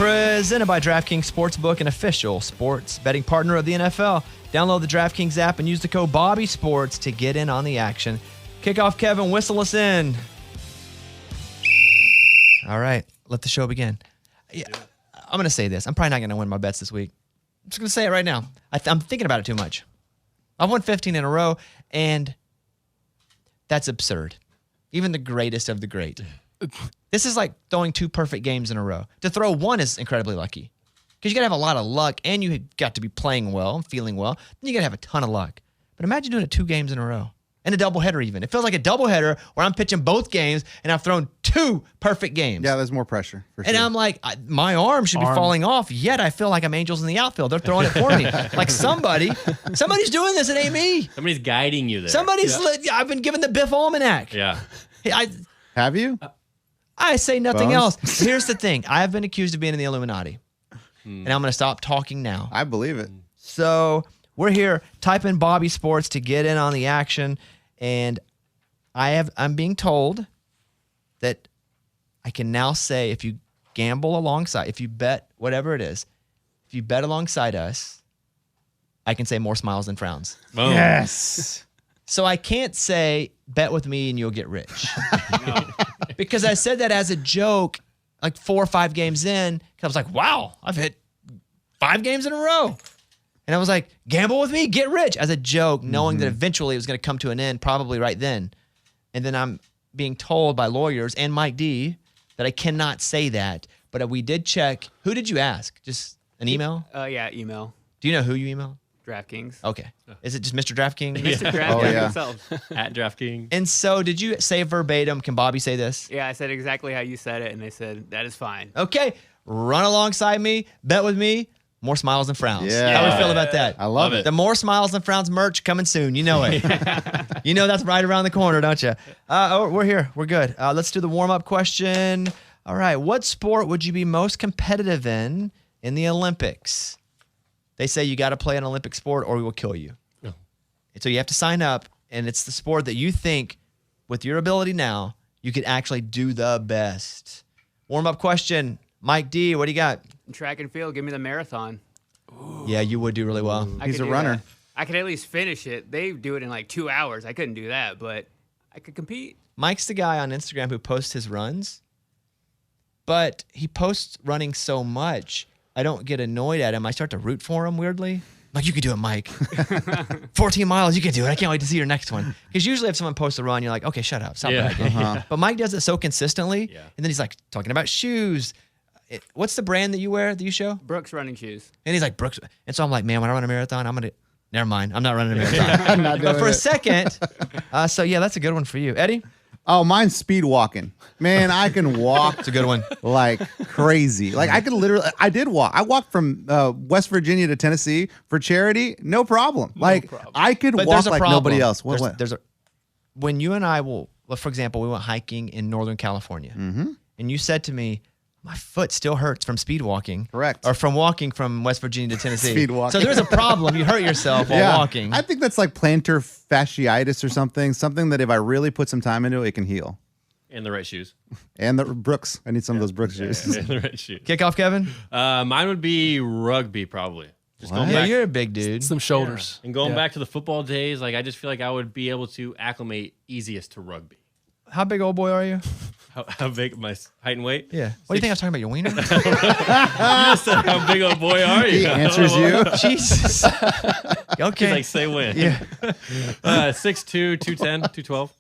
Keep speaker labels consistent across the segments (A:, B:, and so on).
A: Presented by DraftKings Sportsbook, an official sports betting partner of the NFL. Download the DraftKings app and use the code BobbySports to get in on the action. Kickoff Kevin, whistle us in. All right, let the show begin. Yeah, I'm going to say this. I'm probably not going to win my bets this week. I'm just going to say it right now. I'm thinking about it too much. I've won 15 in a row, and that's absurd. Even the greatest of the great. This is like throwing 2 perfect games in a row. To throw one is incredibly lucky because you got to have a lot of luck, and you got to be playing well and feeling well. Then you got to have a ton of luck. But imagine doing it 2 games in a row. And a doubleheader even. It feels like a doubleheader where I'm pitching both games and I've thrown 2 perfect games.
B: Yeah, there's more pressure. For
A: and
B: sure.
A: I'm like, my arm should be falling off, yet I feel like I'm angels in the outfield. They're throwing it for me. Like somebody's doing this. It ain't me.
C: Somebody's guiding you there.
A: I've been given the Biff Almanac.
C: Yeah.
B: Have you?
A: I say nothing
B: Bones?
A: else. Here's the thing. I have been accused of being in the Illuminati. And I'm going to stop talking now.
B: I believe it.
A: So we're here. Type in Bobby Sports to get in on the action. And I'm being told that I can now say if you gamble alongside, if you bet whatever it is, if you bet alongside us, I can say more smiles than frowns.
C: Boom.
B: Yes.
A: So I can't say bet with me and you'll get rich. Because I said that as a joke like 4 or 5 games in. 'Cause I was like, wow, I've hit 5 games in a row. And I was like, gamble with me, get rich as a joke, knowing that eventually it was going to come to an end, probably right then. And then I'm being told by lawyers and Mike D that I cannot say that. But we did check. Who did you ask? Just an email?
D: Yeah, email.
A: Do you know who you emailed?
D: DraftKings.
A: Okay. Is it just Mr. DraftKings?
D: Mr. DraftKings
B: Oh, yeah.
D: himself.
C: At DraftKings.
A: And so did you say verbatim, can Bobby say this?
D: Yeah, I said exactly how you said it, and they said, that is fine.
A: Okay. Run alongside me, bet with me, more smiles than frowns.
B: Yeah.
A: How do we feel about that?
B: I love it.
A: The more smiles than frowns merch coming soon. You know it. You know that's right around the corner, don't you? We're here. We're good. Let's do the warm-up question. All right. What sport would you be most competitive in the Olympics? They say you got to play an Olympic sport or we will kill you.
C: No.
A: So you have to sign up, and it's the sport that you think, with your ability now, you could actually do the best. Warm-up question. Mike D, what do you got?
D: Track and field, give me the marathon.
A: Yeah, you would do really well.
B: He's
D: could
B: a
D: do
B: runner.
D: that. I could at least finish it. They do it in like 2 hours. I couldn't do that, but I could compete.
A: Mike's the guy on Instagram who posts his runs, but he posts running so much, I don't get annoyed at him. I start to root for him weirdly. Like, you could do it, Mike. 14 miles, you can do it. I can't wait to see your next one. Because usually if someone posts a run, you're like, okay, shut up. Stop bragging. But Mike does it so consistently, and then he's like talking about shoes. What's the brand that you wear, that you show?
D: Brooks running shoes.
A: And he's like, Brooks. And so I'm like, man, when I run a marathon, never mind. I'm not running a marathon. But for a second, so yeah, that's a good one for you. Eddie?
B: Oh, mine's speed walking. Man, I can walk.
A: It's a good one.
B: Like crazy. Like I could literally, I did walk. I walked from West Virginia to Tennessee for charity. No problem. I could
A: But
B: walk
A: there's a
B: like
A: problem.
B: nobody else.
A: When you and I for example, we went hiking in Northern California, and you said to me, my foot still hurts from speed walking.
B: Correct.
A: Or from walking from West Virginia to Tennessee.
B: Speed walking.
A: So there's a problem. You hurt yourself while walking.
B: I think that's like plantar fasciitis or something. Something that if I really put some time into it, it can heal.
C: And the right shoes.
B: And the Brooks. I need some of those Brooks shoes.
C: And the right shoes.
A: Kickoff, Kevin?
C: Mine would be rugby, probably. Just going
A: Yeah,
C: back.
A: you're a big dude.
E: Some shoulders.
C: And going back to the football days, like I just feel like I would be able to acclimate easiest to rugby.
A: How big old boy are you?
C: How big my height and weight?
A: Yeah. What do you think I was talking about, your wiener?
C: You just said how big of a boy are you?
B: He answers you.
A: Jesus. Okay.
C: He's like, say when.
A: Yeah.
C: 6'2", 210, 212.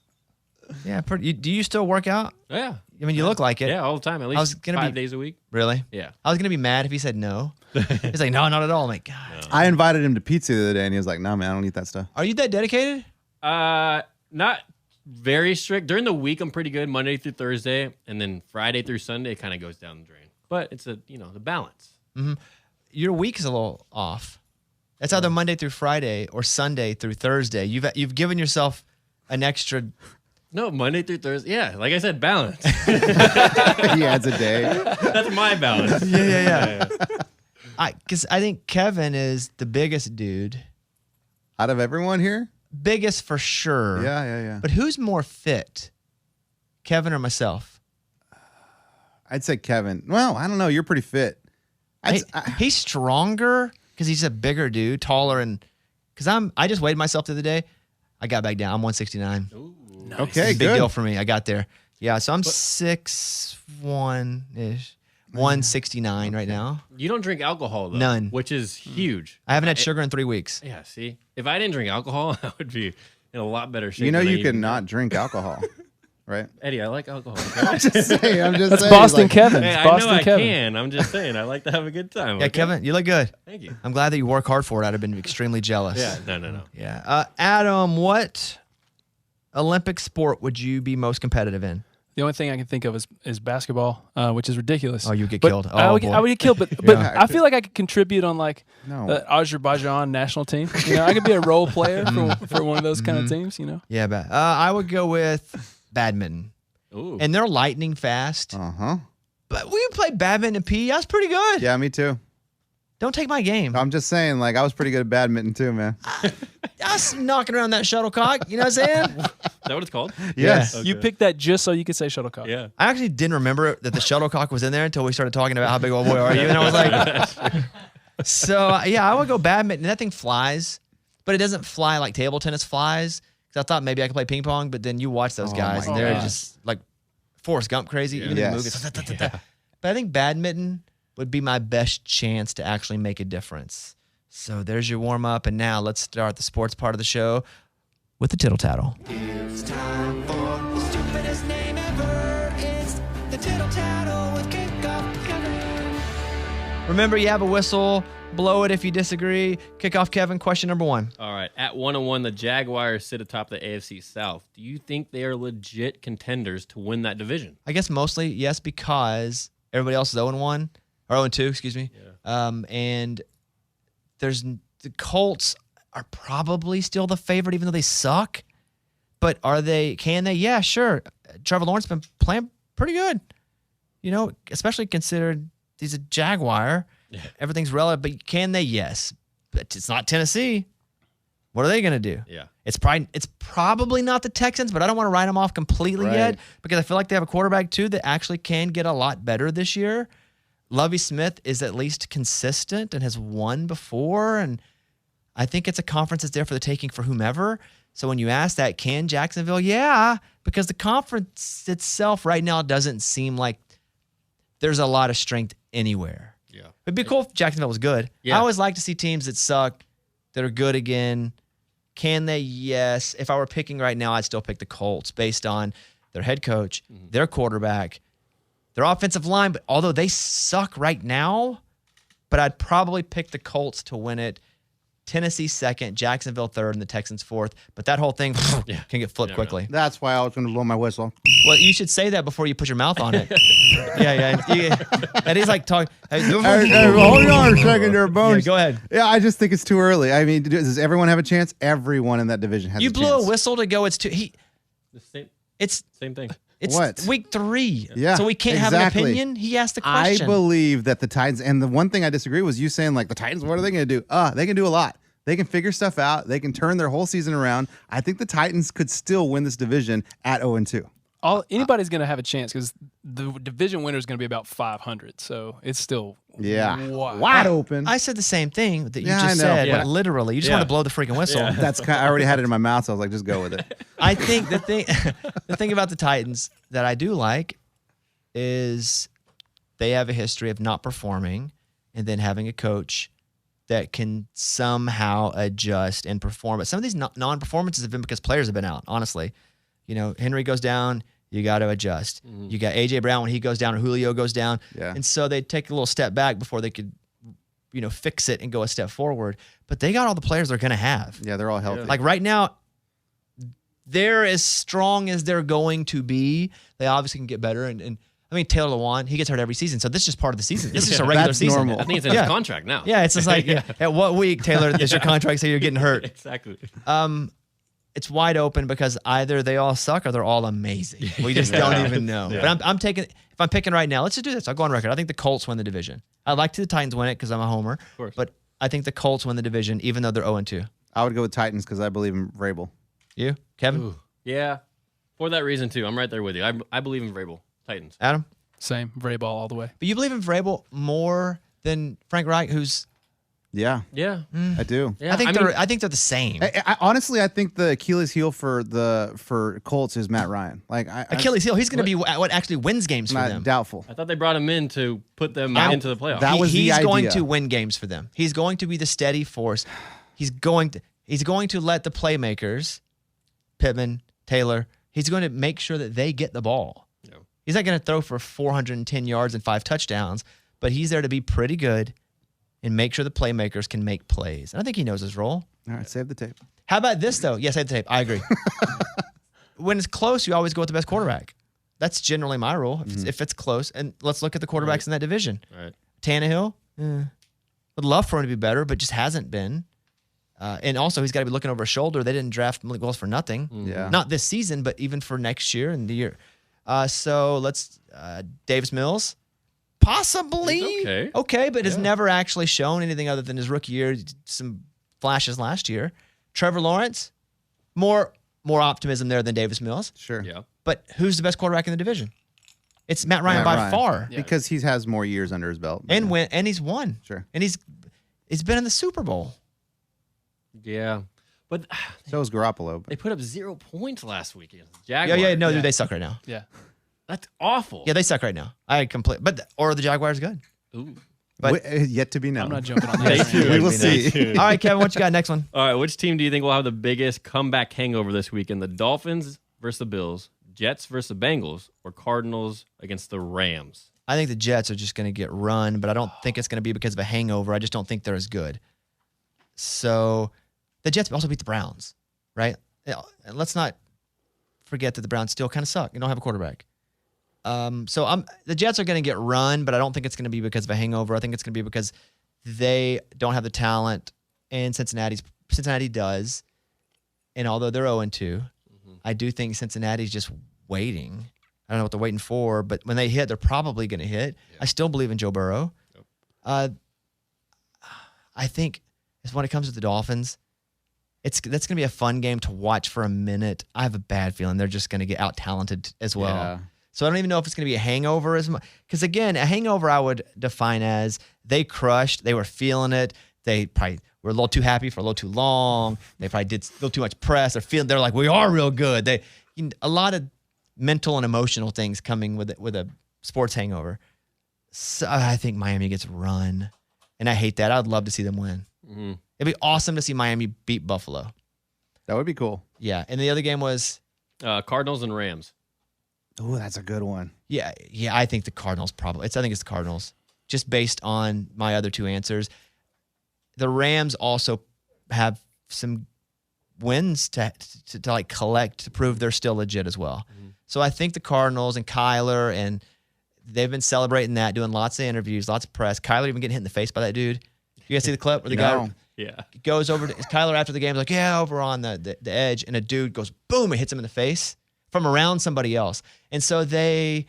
A: Yeah. Do you still work out?
C: Yeah.
A: I mean, you look like it.
C: Yeah, all the time. At least 5 days a week.
A: Really?
C: Yeah.
A: I was going to be mad if he said no. He's like, no, not at all. I'm like, God.
B: I invited him to pizza the other day, and he was like, "No, man, I don't eat that stuff."
A: Are you that dedicated?
C: Not very strict. During the week, I'm pretty good. Monday through Thursday, and then Friday through Sunday, it kind of goes down the drain. But it's the balance.
A: Mm-hmm. Your week is a little off. It's either Monday through Friday or Sunday through Thursday. You've given yourself an extra.
C: No, Monday through Thursday. Yeah, like I said, balance.
B: He adds a day.
C: That's my balance.
A: Yeah. Because I think Kevin is the biggest dude.
B: Out of everyone here?
A: Biggest for sure.
B: Yeah.
A: But who's more fit, Kevin or myself?
B: I'd say Kevin. Well, I don't know. You're pretty fit.
A: He's stronger because he's a bigger dude, taller, and because I just weighed myself the other day. I got back down. I'm 169.
C: Ooh,
B: nice. Okay,
A: Big
B: good.
A: deal for me. I got there. Yeah, so I'm 6'1" ish, 169 right now.
C: You don't drink alcohol though.
A: None.
C: Which is huge.
A: I haven't had sugar in 3 weeks.
C: Yeah, see? If I didn't drink alcohol, I would be in a lot better shape.
B: You know
C: than I
B: you
C: even
B: can
C: am.
B: not drink alcohol, right?
C: Eddie, I like alcohol.
B: I'm just saying.
E: That's Boston
B: like,
E: Kevin.
C: Hey,
E: It's
C: I know
E: Boston
C: I
E: Kevin.
C: can. I'm just saying. I like to have a good time.
A: Yeah,
C: okay?
A: Kevin, you look good.
C: Thank you.
A: I'm glad that you work hard for it. I'd have been extremely jealous.
C: Yeah, no.
A: Yeah. Adam, what Olympic sport would you be most competitive in?
E: The only thing I can think of is basketball, which is ridiculous.
A: Oh, you get
E: But
A: killed.
E: I
A: Oh,
E: would,
A: boy.
E: I would get killed, but
A: Yeah.
E: I feel like I could contribute on like
B: No.
E: the Azerbaijan national team. You know, I could be a role player for one of those kind of teams. You know,
A: Yeah, I would go with badminton.
C: Ooh.
A: And they're lightning fast.
B: Uh-huh.
A: But we played badminton in PE. I was pretty good.
B: Yeah, me too.
A: Don't take my game.
B: I'm just saying, like, I was pretty good at badminton too, man.
A: I was knocking around that shuttlecock. You know what I'm saying?
C: Is that what it's called?
B: Yes.
C: Okay.
E: you picked that just so you could say shuttlecock.
C: Yeah.
A: I actually didn't remember that the shuttlecock was in there until we started talking about how big of a boy are you. And I was like, so yeah, I would go badminton. That thing flies, but it doesn't fly like table tennis flies. Because I thought maybe I could play ping pong, but then you watch those
B: Oh
A: guys
B: my
A: and they're
E: gosh.
A: just like Forrest Gump crazy. Even in the
B: Yes.
A: movies. But I think badminton would be my best chance to actually make a difference. So there's your warm up, and now let's start the sports part of the show with the tittle tattle.
F: It's time for the stupidest name ever. It's the tittle tattle with Kickoff Kevin.
A: Remember, you have a whistle. Blow it if you disagree. Kickoff Kevin, question number 1.
C: All right. At 101, the Jaguars sit atop the AFC South. Do you think they are legit contenders to win that division?
A: I guess mostly yes, because everybody else is 0-1 or 0-2, excuse me. And the Colts are probably still the favorite, even though they suck. But are they? Can they? Yeah, sure. Trevor Lawrence been playing pretty good. You know, especially considered he's a Jaguar.
C: Yeah.
A: Everything's relative. But can they? Yes. But it's not Tennessee. What are they going to do?
C: Yeah.
A: It's probably not the Texans, but I don't want to write them off completely
B: Right.
A: yet because I feel like they have a quarterback too that actually can get a lot better this year. Lovie Smith is at least consistent and has won before, and I think it's a conference that's there for the taking for whomever. So when you ask that, can Jacksonville? Yeah, because the conference itself right now doesn't seem like there's a lot of strength anywhere.
C: Yeah.
A: It'd be cool if Jacksonville was good.
C: Yeah.
A: I always like to see teams that suck that are good again. Can they? Yes. If I were picking right now, I'd still pick the Colts based on their head coach, their quarterback, their offensive line. But although they suck right now, but I'd probably pick the Colts to win it. Tennessee second, Jacksonville third, and the Texans fourth. But that whole thing can get flipped
C: You never
A: quickly.
B: That's why I was going to blow my whistle.
A: Well, you should say that before you put your mouth on it. yeah. And he's like talking. Hey,
B: Hold on a second there, Bones.
A: go ahead.
B: Yeah, I just think it's too early. I mean, does everyone have a chance? Everyone in that division has
A: You
B: a
A: blew
B: chance.
A: a whistle to go. It's too.
C: The same,
A: It's
C: same thing.
A: It's
B: What?
A: week 3.
B: Yeah,
A: So we can't have
B: exactly.
A: an opinion. He asked the
B: I
A: question.
B: believe that the Titans, and the one thing I disagree was you saying, like, the Titans, what are they going to do? They can do a lot. They can figure stuff out. They can turn their whole season around. I think the Titans could still win this division at 0-2.
E: Anybody's going to have a chance because the division winner is going to be about 500. So it's still
B: Wide open.
A: I said the same thing that you
B: Yeah, I
A: just
B: know.
A: said.
C: Yeah.
A: But literally, you just
C: Yeah.
A: want to blow the freaking whistle.
C: Yeah.
B: That's kind. I already had it in my mouth, so I was like, just go with it.
A: I think the thing about the Titans that I do like is they have a history of not performing and then having a coach that can somehow adjust and perform. But some of these non-performances have been because players have been out, honestly. You know, Henry goes down, you got to adjust. You got A.J. Brown when he goes down or Julio goes down.
B: Yeah.
A: And so they take a little step back before they could, fix it and go a step forward. But they got all the players they're going to have.
B: Yeah, they're all healthy.
A: Like right now, they're as strong as they're going to be. They obviously can get better. And I mean, Taylor Lewan, he gets hurt every season. So this is just part of the season. This is just a regular
B: That's
A: season.
B: normal.
C: I think it's in
A: Yeah.
C: his contract now.
A: Yeah, it's just like, at what week, Taylor, does your contract say you're getting hurt?
C: Exactly.
A: It's wide open because either they all suck or they're all amazing. We just don't even know.
C: Yeah.
A: But I'm taking, if I'm picking right now, let's just do this. I'll go on record. I think the Colts win the division. I'd like to the Titans win it because I'm a homer. Of
C: course.
A: But I think the Colts win the division, even though they're 0-2.
B: I would go with Titans because I believe in Vrabel.
A: You, Kevin,
C: Ooh. Yeah. For that reason, too. I'm right there with you. I believe in Vrabel. Titans.
A: Adam?
E: Same. Vrabel all the way.
A: But you believe in Vrabel more than Frank Reich, who's
B: Yeah,
C: Yeah.
B: I do.
C: Yeah.
A: I think
C: mean,
A: they're the same.
B: Honestly, I think the Achilles heel for Colts is Matt Ryan. Like
A: Achilles heel, he's going to be what actually wins games
B: I'm
A: for
B: not
A: them.
B: doubtful.
C: I thought they brought him in to put them
A: Now-
C: into the playoffs.
B: That was the
A: he's going
B: idea.
A: to win games for them. He's going to be the steady force. He's going to let the playmakers, Pittman, Taylor, he's going to make sure that they get the ball.
C: Yeah.
A: He's not going to throw for 410 yards and 5 touchdowns, but he's there to be pretty good and make sure the playmakers can make plays. And I think he knows his role.
B: All right, save the tape.
A: How about this, though? Yes, I had the tape. I agree. When it's close, you always go with the best quarterback. That's generally my rule. If it's close, and let's look at the quarterbacks in that division.
C: All right.
A: Tannehill, would love for him to be better, but just hasn't been. And also, he's got to be looking over his shoulder. They didn't draft Malik Willis for nothing.
B: Yeah.
A: Not this season, but even for next year and the year. So let's Davis Mills, possibly
C: He's okay.
A: okay, but has never actually shown anything other than his rookie year. Some flashes last year. Trevor Lawrence, more optimism there than Davis Mills.
B: Sure.
C: Yeah.
A: But who's the best quarterback in the division? It's Matt Ryan by
B: Ryan.
A: far,
B: Because he has more years under his belt.
A: and he's won.
B: Sure.
A: And he's been in the Super Bowl.
C: Yeah. But
B: So is Garoppolo.
C: they put up 0 points last week against the
A: Yeah,
C: Jaguars.
A: no, dude, they suck right now.
E: Yeah.
C: That's awful.
A: Yeah, they suck right now. Or the Jaguars good.
C: Ooh.
A: But-
B: Yet to be known.
E: I'm not jumping on
C: Stay
E: that.
C: tuned.
B: We will see.
C: Stay tuned.
A: All right, Kevin, what you got next one?
C: All right, which team do you think will have the biggest comeback hangover this weekend? The Dolphins versus the Bills, Jets versus the Bengals, or Cardinals against the Rams?
A: I think the Jets are just going to get run, but I don't think it's going to be because of a hangover. I just don't think they're as good. So the Jets also beat the Browns, right? And let's not forget that the Browns still kind of suck and don't have a quarterback. So the Jets are going to get run, but I don't think it's going to be because of a hangover. I think it's going to be because they don't have the talent, and Cincinnati does. And although they're 0-2, I do think Cincinnati's just waiting. I don't know what they're waiting for, but when they hit, they're probably going to hit. I still believe in Joe Burrow. I think when it comes to the Dolphins, that's going to be a fun game to watch for a minute. I have a bad feeling they're just going to get out-talented as well.
B: Yeah.
A: So I don't even know if it's going to be a hangover as much. Because, again, a hangover I would define as they crushed. They were feeling it. They probably were a little too happy for a little too long. They probably did a little too much press. They're like, we are real good. A lot of mental and emotional things coming with a sports hangover. So I think Miami gets run. And I hate that. I'd love to see them win.
C: Mm-hmm.
A: It'd be awesome to see Miami beat Buffalo.
B: That would be cool.
A: Yeah. And the other game was,
C: Cardinals and Rams.
B: Oh, that's a good one.
A: yeah, I think the Cardinals probably. I think it's the Cardinals, just based on my other two answers. The Rams also have some wins to like collect to prove they're still legit as well. So I think the Cardinals and Kyler, and they've been celebrating that, doing lots of interviews, lots of press. Kyler even getting hit in the face by that dude. You guys see the clip where the guy
C: Yeah.
A: goes over to Kyler after the game, like, yeah, over on the edge, and a dude goes boom and hits him in the face from around somebody else. And so they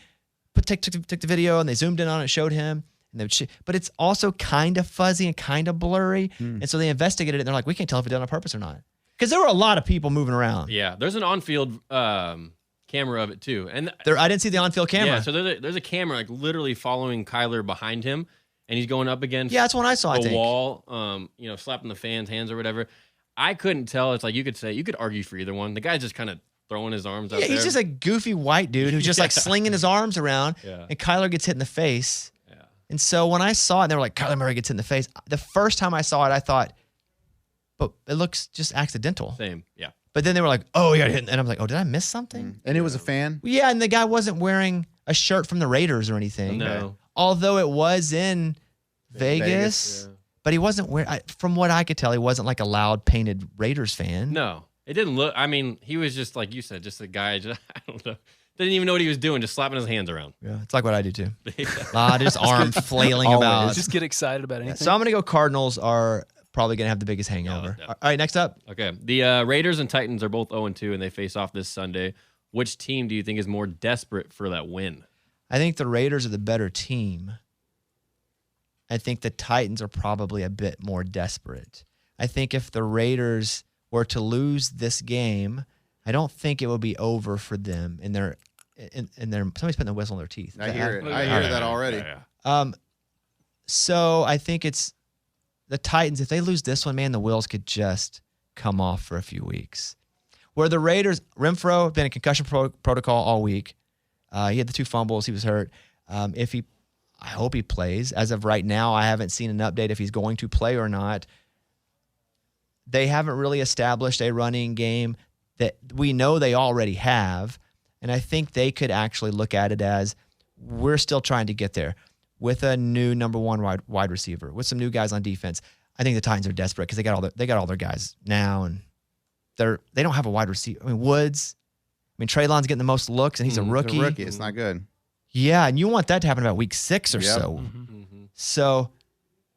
A: took the video and they zoomed in on it, showed him, and but it's also kind of fuzzy and kind of blurry. And so they investigated it and they're like, we can't tell if he did it on purpose or not. Because there were a lot of people moving around.
C: Yeah. There's an on-field camera of it too, and
A: I didn't see the on-field camera.
C: yeah. So there's a camera like literally following Kyler behind him, and he's going up against
A: Yeah, that's one I saw, I
C: the
A: think.
C: wall, slapping the fans' hands or whatever. I couldn't tell. It's like you could argue for either one. The guy's just kind of throwing his arms out
A: Yeah,
C: there.
A: he's just a goofy white dude who's just like slinging his arms around,
C: Yeah.
A: and Kyler gets hit in the face.
C: Yeah.
A: And so when I saw it, they were like, Kyler Murray gets hit in the face. The first time I saw it, I thought, but it looks just accidental.
C: Same. Yeah.
A: But then they were like, oh, yeah, and I was like, oh, did I miss something?
B: And it was a fan.
A: Well, yeah, and the guy wasn't wearing a shirt from the Raiders or anything.
C: No.
A: Although it was in Vegas,
C: Yeah.
A: but he wasn't wearing, from what I could tell, he wasn't like a loud painted Raiders fan.
C: No, it didn't look. I mean, he was just like you said, just a guy. I don't know. Didn't even know what he was doing, just slapping his hands around.
A: Yeah, it's like what I do too. Just arm flailing
B: Always.
A: about.
E: Just get excited about anything.
A: So I'm going to go Cardinals are probably going to have the biggest hangover.
C: Yeah.
A: All right, next up.
C: Okay. The Raiders and Titans are both 0-2, and they face off this Sunday. Which team do you think is more desperate for that win?
A: I think the Raiders are the better team. I think the Titans are probably a bit more desperate. I think if the Raiders were to lose this game, I don't think it would be over for them. And they're somebody's putting a whistle in their teeth.
B: I hear it. I hear that already.
C: Yeah.
A: So I think it's the Titans. If they lose this one, man, the wheels could just come off for a few weeks. Where the Raiders, Renfro been in concussion protocol all week. He had the 2 fumbles. He was hurt. I hope he plays. As of right now, I haven't seen an update if he's going to play or not. They haven't really established a running game that we know they already have. And I think they could actually look at it as we're still trying to get there with a new number 1 wide receiver, with some new guys on defense. I think the Titans are desperate because they got all their guys now, and they don't have a wide receiver. I mean, Woods. I mean, Treylon's getting the most looks, and he's a rookie.
B: He's a rookie. It's not good.
A: Yeah, and you want that to happen about week 6 or so. So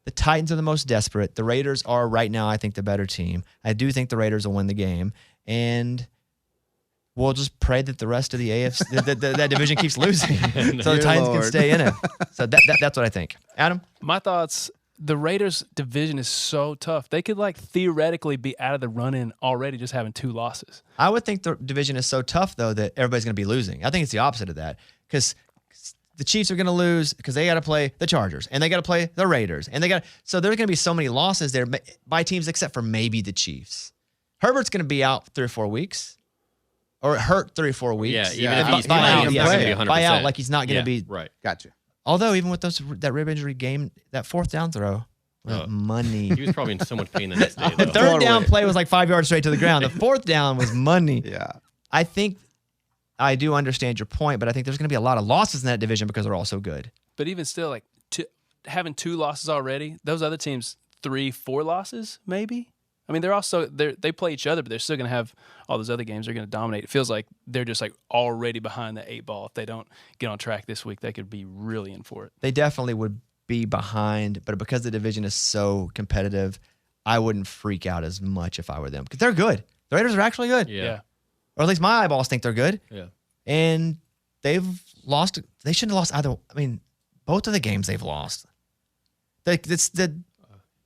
A: the Titans are the most desperate. The Raiders are right now, I think, the better team. I do think the Raiders will win the game, and we'll just pray that the rest of the AFC that division keeps losing, so the Titans can stay in it. So that's what I think. Adam,
E: My thoughts. The Raiders division is so tough. They could theoretically be out of the run-in already just having 2 losses.
A: I would think the division is so tough though that everybody's going to be losing. I think it's the opposite of that because the Chiefs are going to lose because they got to play the Chargers and they got to play the Raiders and so there's going to be so many losses there by teams except for maybe the Chiefs. Herbert's going to be out 3 or 4 weeks, or hurt 3 or 4 weeks.
C: Yeah, even if he's
A: buy out,
C: he's not going to be 100%.
A: buy out like he's not going to be
C: right.
B: Gotcha.
A: Although even with that rib injury game, that 4th down throw, money.
C: He was probably in so much pain the next day.
A: The
C: Though.
A: 3rd down play was 5 yards straight to the ground. The 4th down was money.
B: Yeah.
A: I think I do understand your point, but I think there's going to be a lot of losses in that division because they're all so good.
E: But even still, having 2 losses already, those other teams 3, 4 losses maybe. I mean, they play each other, but they're still going to have all those other games. They're going to dominate. It feels like they're just already behind the 8 ball. If they don't get on track this week, they could be really in for it.
A: They definitely would be behind, but because the division is so competitive, I wouldn't freak out as much if I were them because they're good. The Raiders are actually good.
C: Yeah.
A: Or at least my eyeballs think they're good.
C: Yeah.
A: And they've lost. They shouldn't have lost either. I mean, both of the games they've lost. The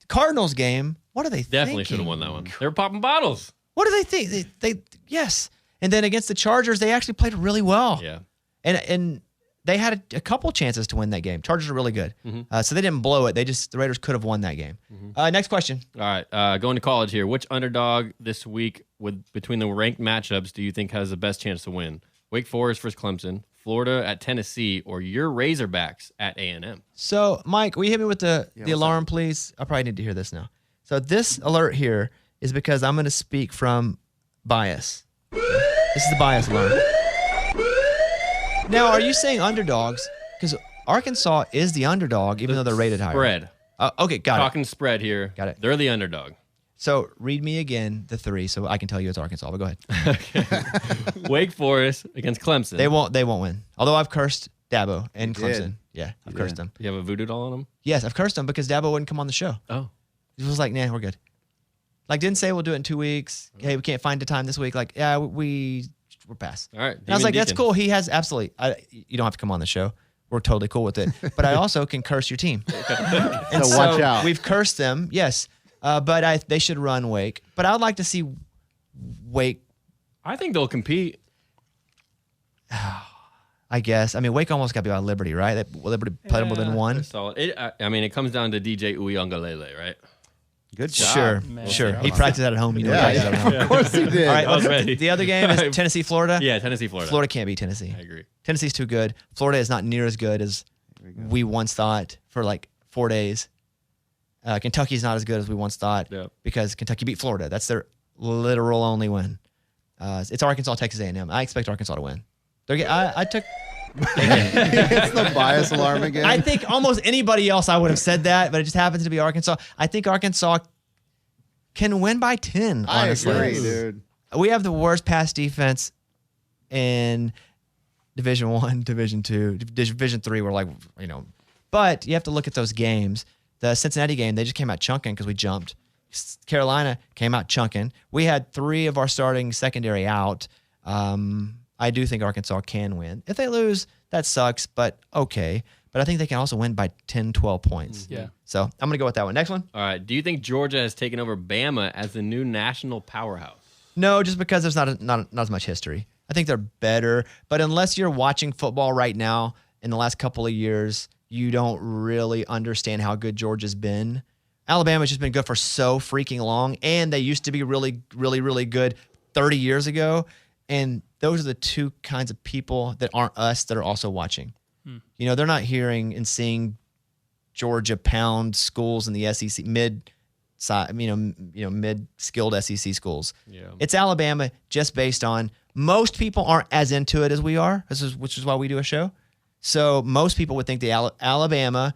A: Cardinals game. What are they
C: Definitely
A: thinking?
C: should have won that one. They were popping bottles.
A: What do they think? They yes. And then against the Chargers, they actually played really well.
C: Yeah.
A: And they had a couple chances to win that game. Chargers are really good. So they didn't blow it. The Raiders could have won that game. Next question.
C: All right. Going to college here. Which underdog this week between the ranked matchups do you think has the best chance to win? Wake Forest versus Clemson, Florida at Tennessee, or your Razorbacks at A&M?
A: So, Mike, will you hit me with the alarm, please? I probably need to hear this now. So this alert here is because I'm going to speak from bias. This is the bias alarm. Now, are you saying underdogs? Because Arkansas is the underdog, even though they're rated higher.
C: Spread.
A: Okay, got
C: Talking spread here.
A: Got it.
C: They're the underdog.
A: So read me again the 3 so I can tell you it's Arkansas, but go ahead.
C: Wake Forest against Clemson.
A: They won't win. Although I've cursed Dabo and
B: You
A: Clemson.
B: did.
A: Yeah, I've cursed them.
C: You have a voodoo doll on them?
A: Yes, I've cursed them because Dabo wouldn't come on the show.
C: Oh.
A: He was like, nah, we're good. Didn't say we'll do it in 2 weeks. Hey, we can't find the time this week. Yeah, we're past.
C: All right.
A: And I was like, that's cool. He has absolutely. You don't have to come on the show. We're totally cool with it. But I also can curse your team. And
B: So watch out.
A: We've cursed them, yes. But they should run Wake. But I would like to see Wake.
C: I think they'll compete.
A: I guess. I mean, Wake almost got beat by Liberty, right? Liberty played them within 1.
C: They're solid. It comes down to DJ Uiagalelei, right?
B: Good job.
A: Sure. He practiced that at home.
B: Yeah, of course he did.
A: All right,
C: I was ready.
A: the other game is Tennessee, Florida.
C: Yeah, Tennessee, Florida.
A: Florida can't beat Tennessee.
C: I agree.
A: Tennessee's too good. Florida is not near as good as we once thought for 4 days. Kentucky's not as good as we once thought because Kentucky beat Florida. That's their literal only win. It's Arkansas, Texas A&M. I expect Arkansas to win. I took.
B: It's the bias alarm again.
A: I think almost anybody else I would have said that, but it just happens to be Arkansas. I think Arkansas can win by 10. Honestly,
B: I agree, dude.
A: We have the worst pass defense in Division 1, Division 2, Division 3. We're but you have to look at those games. The Cincinnati game, they just came out chunking because we jumped. Carolina came out chunking. We had 3 of our starting secondary out. I do think Arkansas can win. If they lose, that sucks, but okay. But I think they can also win by 10, 12 points.
E: Yeah.
A: So I'm going to go with that one. Next one.
C: All right. Do you think Georgia has taken over Bama as the new national powerhouse?
A: No, just because there's not as much history. I think they're better. But unless you're watching football right now in the last couple of years, you don't really understand how good Georgia's been. Alabama's just been good for so freaking long, and they used to be really, really, really good 30 years ago. And those are the two kinds of people that aren't us that are also watching. You know, they're not hearing and seeing Georgia pound schools in the SEC mid-skilled SEC schools.
C: Yeah.
A: It's Alabama just based on most people aren't as into it as we are, which is why we do a show. So most people would think Alabama,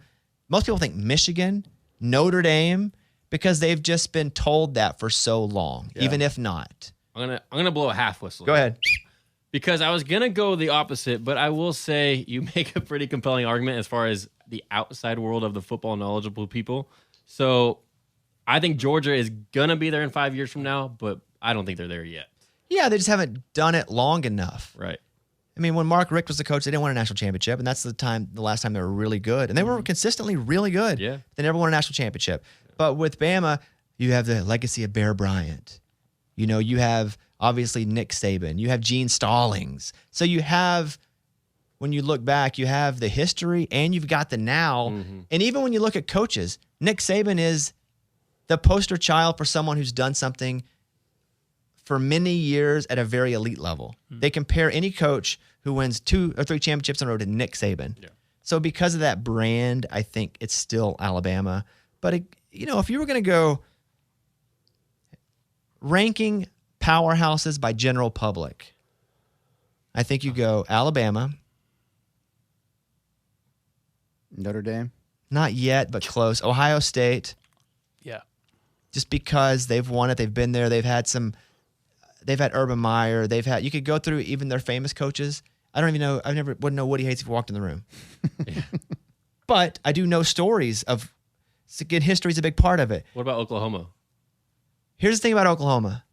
A: most people think Michigan, Notre Dame, because they've just been told that for so long, even if not.
C: I'm gonna blow a half whistle.
A: Go ahead.
C: Because I was gonna go the opposite, but I will say you make a pretty compelling argument as far as the outside world of the football knowledgeable people. So I think Georgia is gonna be there in 5 years from now, but I don't think they're there yet.
A: Yeah, they just haven't done it long enough.
C: Right.
A: I mean, when Mark Richt was the coach, they didn't win a national championship, and that's the last time they were really good. And they were consistently really good.
C: Yeah.
A: They never won a national championship. But with Bama, you have the legacy of Bear Bryant. You know, you have obviously Nick Saban. You have Gene Stallings. So you have, when you look back, you have the history and you've got the now. And even when you look at coaches, Nick Saban is the poster child for someone who's done something for many years at a very elite level. They compare any coach who wins 2 or 3 championships in a row to Nick Saban. Yeah. So because of that brand, I think it's still Alabama. But, if you were going to go ranking powerhouses by general public, I think you go Alabama.
B: Notre Dame.
A: Not yet, but close. Ohio State.
E: Yeah.
A: Just because they've won it, they've been there, they've had Urban Meyer, you could go through even their famous coaches. I don't even know, wouldn't know what he hates if he walked in the room. But I do know stories of, again, history is a big part of it.
C: What about Oklahoma?
A: Here's the thing about Oklahoma.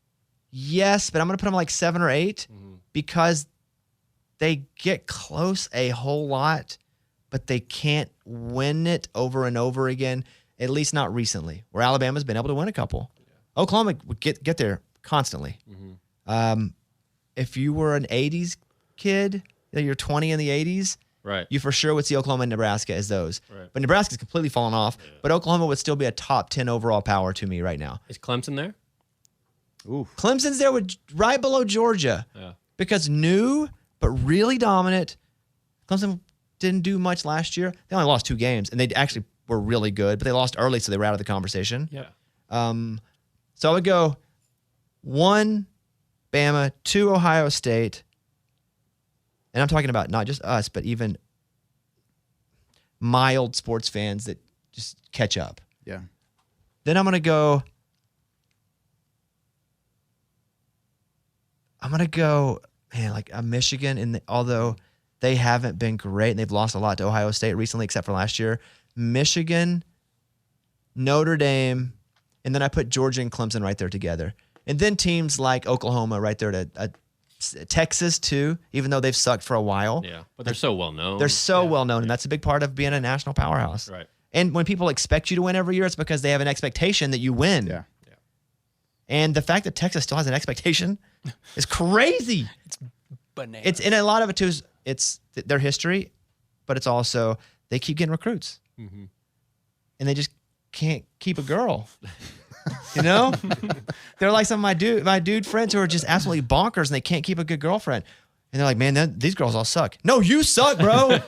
A: Yes, but I'm going to put them like 7 or 8 because they get close a whole lot, but they can't win it over and over again, at least not recently, where Alabama's been able to win a couple. Yeah. Oklahoma would get there constantly. If you were an 80s kid, you're 20 in the 80s,
C: right?
A: You for sure would see Oklahoma and Nebraska as those.
C: Right.
A: But Nebraska's completely fallen off. Yeah. But Oklahoma would still be a top 10 overall power to me right now.
C: Is Clemson there?
B: Ooh.
A: Clemson's there right below Georgia. Yeah. Because new, but really dominant. Clemson didn't do much last year. They only lost 2 games, and they actually were really good, but they lost early, so they were out of the conversation.
C: Yeah.
A: So I would go 1, Bama, 2, Ohio State. And I'm talking about not just us, but even mild sports fans that just catch up.
B: Yeah.
A: Then I'm going to go, like a Michigan, although they haven't been great and they've lost a lot to Ohio State recently, except for last year. Michigan, Notre Dame, and then I put Georgia and Clemson right there together. And then teams like Oklahoma right there to Texas too, even though they've sucked for a while.
C: Yeah, but they're so well known.
A: They're so well known, and that's a big part of being a national powerhouse.
C: Right.
A: And when people expect you to win every year, it's because they have an expectation that you win.
B: Yeah.
A: And the fact that Texas still has an expectation is crazy.
E: It's bananas.
A: It's, and a lot of it too is it's their history, but it's also they keep getting recruits, and they just can't keep a girl. You know, they're like some of my dude friends who are just absolutely bonkers, and they can't keep a good girlfriend. And they're like, man, these girls all suck. No, you suck, bro.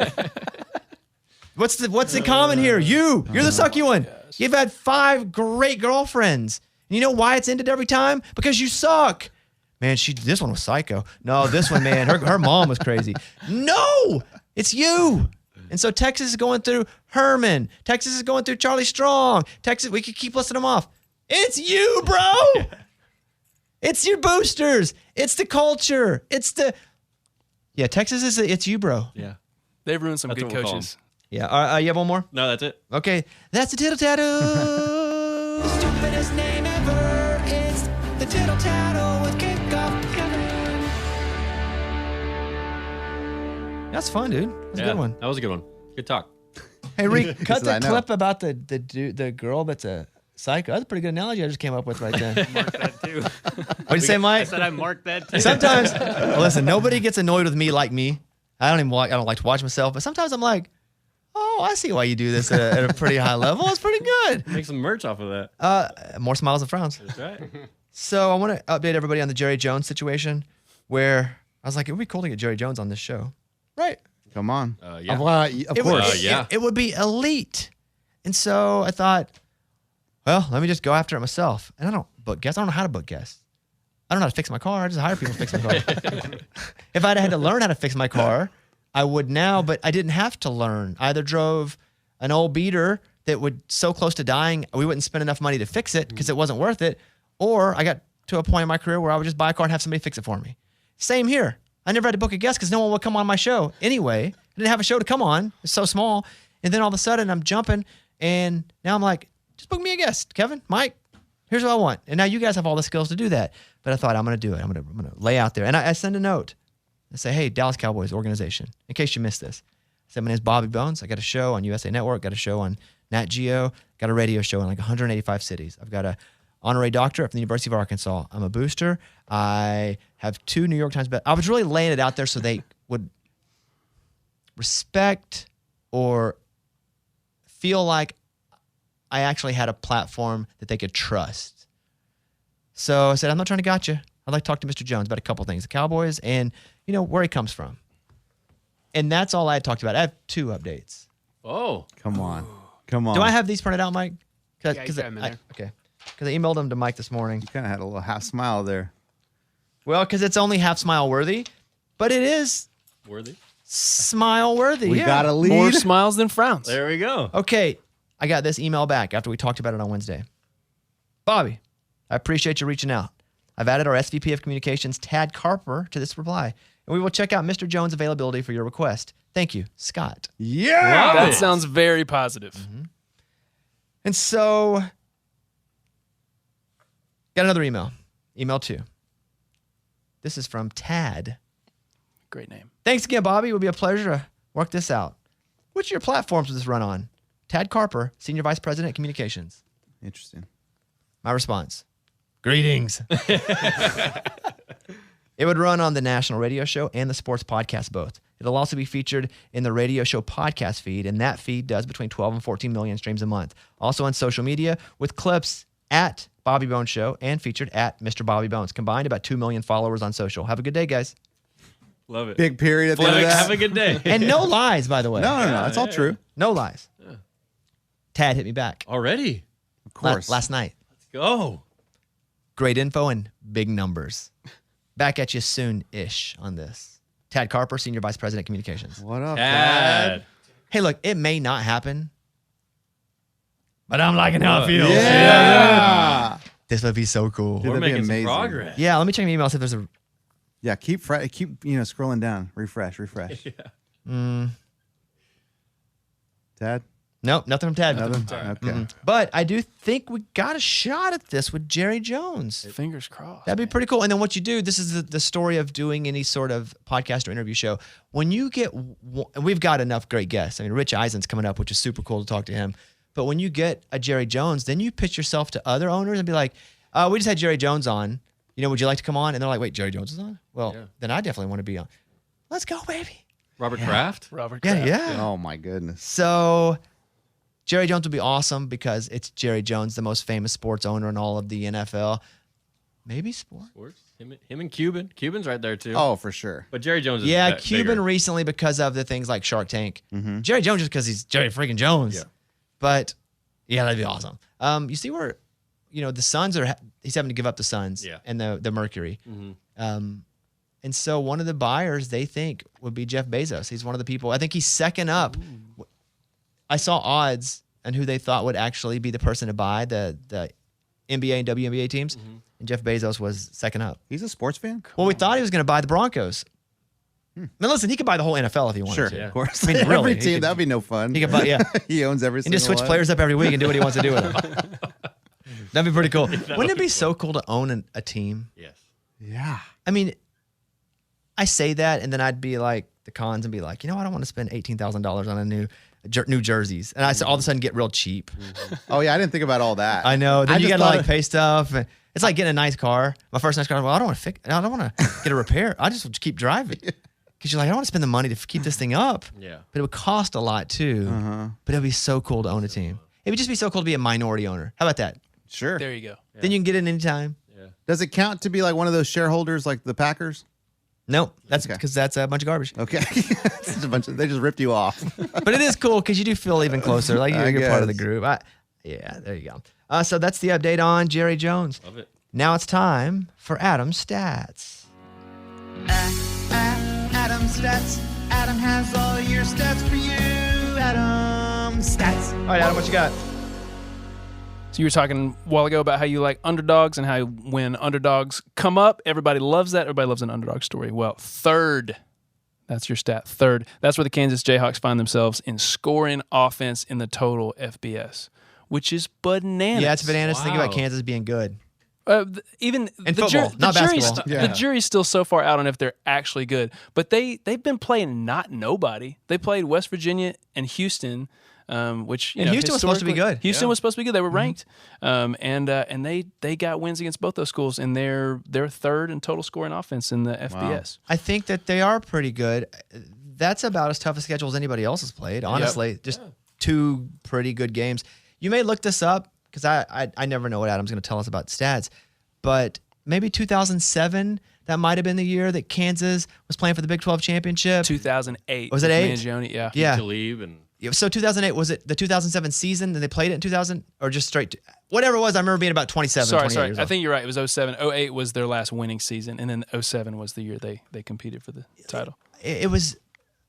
A: What's in common here? You're the sucky one. Gosh. You've had 5 great girlfriends. And you know why it's ended every time? Because you suck. Man, this one was psycho. No, this one, man, her mom was crazy. No, it's you. And so Texas is going through Herman. Texas is going through Charlie Strong. Texas, we could keep listing them off. It's you, bro. It's your boosters. It's the culture. Texas it's you, bro.
C: Yeah.
E: They've ruined some
C: That's
E: good
C: what we'll call
E: coaches.
A: Yeah. You have one more?
C: No, that's it.
A: Okay. That's the Tittle Tattle.
F: Stupidest name ever. It's the Tittle Tattle with Kickoff Kevin.
A: That's fun, dude. That's a good one.
C: That was a good one. Good talk.
A: Hey, Reek, cut
B: I
A: the
B: know.
A: clip about the girl that's a psycho. That's a pretty good analogy I just came up with right there.
D: Mark that too.
A: What'd you say, Mike?
D: I said I marked that too.
A: Oh, I see why you do this at a pretty high level. That's pretty good.
C: Make some merch off of that.
A: More smiles and frowns.
C: That's right.
A: So I want to update everybody on the Jerry Jones situation, where I was like, it would be cool to get Jerry Jones on this show, right?
B: Come on.
C: Yeah.
B: Well, of
A: It
B: course.
A: would,
C: Yeah.
A: it would be elite. And so I thought, well, let me just go after it myself. And I don't book guests. I don't know how to book guests. I don't know how to fix my car. I just hire people to fix my car. If I'd had to learn how to fix my car, I would now, but I didn't have to learn. I either drove an old beater that would so close to dying, we wouldn't spend enough money to fix it because it wasn't worth it, or I got to a point in my career where I would just buy a car and have somebody fix it for me. Same here. I never had to book a guest because no one would come on my show anyway. I didn't have a show to come on. It's so small. And then all of a sudden I'm jumping, and now I'm like, just book me a guest, Kevin, Mike. Here's what I want. And now you guys have all the skills to do that. But I thought, I'm going to do it. I'm going to lay out there. And I send a note. I say, hey, Dallas Cowboys organization, in case you missed this. I said, my name's Bobby Bones. I got a show on USA Network, got a show on Nat Geo, got a radio show in like 185 cities. I've got a honorary doctorate from the University of Arkansas. I'm a booster. I have 2 New York Times best. I was really laying it out there so they would respect or feel like I actually had a platform that they could trust. So I said, I'm not trying to got you. I'd like to talk to Mr. Jones about a couple things, the Cowboys and, you know, where he comes from. And that's all I had talked about. I have 2 updates.
C: Oh.
B: Come on. Come on.
A: Do I have these printed out, Mike?
D: Yeah, you got 'em in there.
A: Okay. Because I emailed them to Mike this morning.
B: You kind of had a little half smile there.
A: Well, because it's only half smile worthy, but it is
C: Worthy.
A: smile worthy.
B: We
A: yeah.
B: got a lead.
E: More smiles than frowns.
C: There we go.
A: Okay. I got this email back after we talked about it on Wednesday. Bobby, I appreciate you reaching out. I've added our SVP of Communications, Tad Carper, to this reply, and we will check out Mr. Jones' availability for your request. Thank you, Scott.
B: Yeah.
C: Love
E: That
C: it.
E: sounds very positive.
A: And so, got another email. Email 2. This is from Tad.
E: Great name.
A: Thanks again, Bobby. It would be a pleasure to work this out. Which of your platforms will this run on? Tad Carper, Senior Vice President, Communications.
B: Interesting.
A: My response, greetings. It would run on the national radio show and the sports podcast both. It'll also be featured in the radio show podcast feed, and that feed does between 12 and 14 million streams a month. Also on social media with clips at Bobby Bones Show and featured at Mr. Bobby Bones. Combined, about 2 million followers on social. Have a good day, guys.
C: Love it.
B: Big period at the end of
C: Flex.
B: that.
C: Have a good day.
A: And no lies, by the way.
B: No. That's all true.
A: No lies. Tad hit me back
C: Already.
B: Of course.
A: last night.
C: Let's go.
A: Great info and big numbers. Back at you soon-ish on this. Tad Carper, Senior Vice President, Communications.
B: What up,
C: Dad.
A: Hey, look, it may not happen, but I'm liking how it feels.
B: Yeah.
A: This would be so cool.
B: Dude,
C: We're
B: that'd be
C: making some
B: amazing.
C: progress.
A: Yeah, let me check my email, see if there's a...
B: Yeah. Keep scrolling down. Refresh. Dad.
A: Nope, nothing from Tad.
B: Nothing. Okay.
A: But I do think we got a shot at this with Jerry Jones.
E: Fingers crossed.
A: That'd be pretty cool. And then what you do, this is the story of doing any sort of podcast or interview show. When you get, and we've got enough great guests. I mean, Rich Eisen's coming up, which is super cool to talk to him. But when you get a Jerry Jones, then you pitch yourself to other owners and be like, we just had Jerry Jones on. You know, would you like to come on? And they're like, wait, Jerry Jones is on? Well, then I definitely want to be on. Let's go, baby.
C: Robert Kraft.
E: Robert
A: Yeah,
E: Kraft.
A: yeah.
B: Oh my goodness.
A: So Jerry Jones would be awesome because it's Jerry Jones, the most famous sports owner in all of the NFL. Maybe sports.
C: Sports. Him and Cuban. Cuban's right there too.
B: Oh, for sure.
C: But Jerry Jones is
A: Yeah,
C: bigger.
A: Cuban recently because of the things like Shark Tank. Jerry Jones just because he's Jerry freaking Jones.
C: Yeah.
A: But yeah, that'd be awesome. You see where, the Suns he's having to give up the Suns and the Mercury. And so one of the buyers they think would be Jeff Bezos. He's one of the people. I think he's second up. I saw odds on who they thought would actually be the person to buy the NBA and WNBA teams, and Jeff Bezos was second up.
B: He's a sports fan.
A: Well, we thought he was going to buy the Broncos. Now, listen, he could buy the whole NFL if he wanted
B: Sure,
A: to.
B: of course.
A: I mean, really,
B: every
A: he
B: team
A: could-
B: that'd be no fun.
A: He could buy, yeah.
B: He owns every
A: And
B: single
A: just switch
B: one.
A: players up every week and do what he wants to do with them. That'd be pretty cool. Wouldn't it be so cool to own a team?
C: Yes.
B: Yeah.
A: I mean, I say that, and then I'd be like the cons and be like, I don't want to spend $18,000 on a new jerseys, and I all of a sudden get real cheap.
B: Oh yeah, I didn't think about all that.
A: I know. Then
B: I
A: you
B: just
A: got to
B: thought-
A: pay stuff. And it's like getting a nice car. My first nice car. Well, I don't want to get a repair. I just keep driving. Because you're like, I don't want to spend the money to keep this thing up.
C: Yeah.
A: But it would cost a lot too. But it would be so cool to own a team. It would just be so cool to be a minority owner. How about that?
B: Sure.
E: There you go.
A: Then you can get it anytime.
B: Does it count to be like one of those shareholders like the Packers?
A: Nope. That's
B: Okay.
A: because that's a bunch of garbage.
B: Okay. It's a bunch of, they just ripped you off.
A: But it is cool because you do feel even closer. Like you're part of the
B: guess.
A: group. Yeah, there you go. So that's the update on Jerry Jones.
C: Love it.
A: Now it's time for Adam's stats.
F: Adam stats. Adam has all your stats for you. Adam stats.
A: All right, Adam, what you got?
E: So you were talking a while ago about how you like underdogs and how when underdogs come up, everybody loves that. Everybody loves an underdog story. Well, third, that's your stat. Third, that's where the Kansas Jayhawks find themselves in scoring offense in the total FBS, which is bananas.
A: Yeah, it's bananas to think about
C: Wow.
A: Kansas being good.
E: Even
A: In
E: the,
A: football, not basketball.
E: the jury's still so far out on if they're actually good. But they've been playing not nobody. They played West Virginia and Houston, which
A: And Houston was supposed to be
E: historically-
A: good.
E: Houston was supposed to be good. They were ranked, and they got wins against both those schools, and they're third in total scoring offense in the FBS.
A: I think that they are pretty good. That's about as tough a schedule as anybody else has played, honestly. Just two pretty good games. You may look this up because I never know what Adam's going to tell us about stats, but maybe 2007, that might have been the year that Kansas was playing for the Big 12 championship.
E: 2008.
A: Was it
E: with
A: 8?
E: Mangione, yeah.
A: Yeah.
C: Talib and
A: So 2008, was it the 2007 season that they played it in 2000 or just straight? Whatever it was, I remember being about 27, 28
E: Sorry.
A: years
E: I
A: old.
E: think you're right. It was 07. 08 was their last winning season, and then 07 was the year they competed for the title.
A: It was,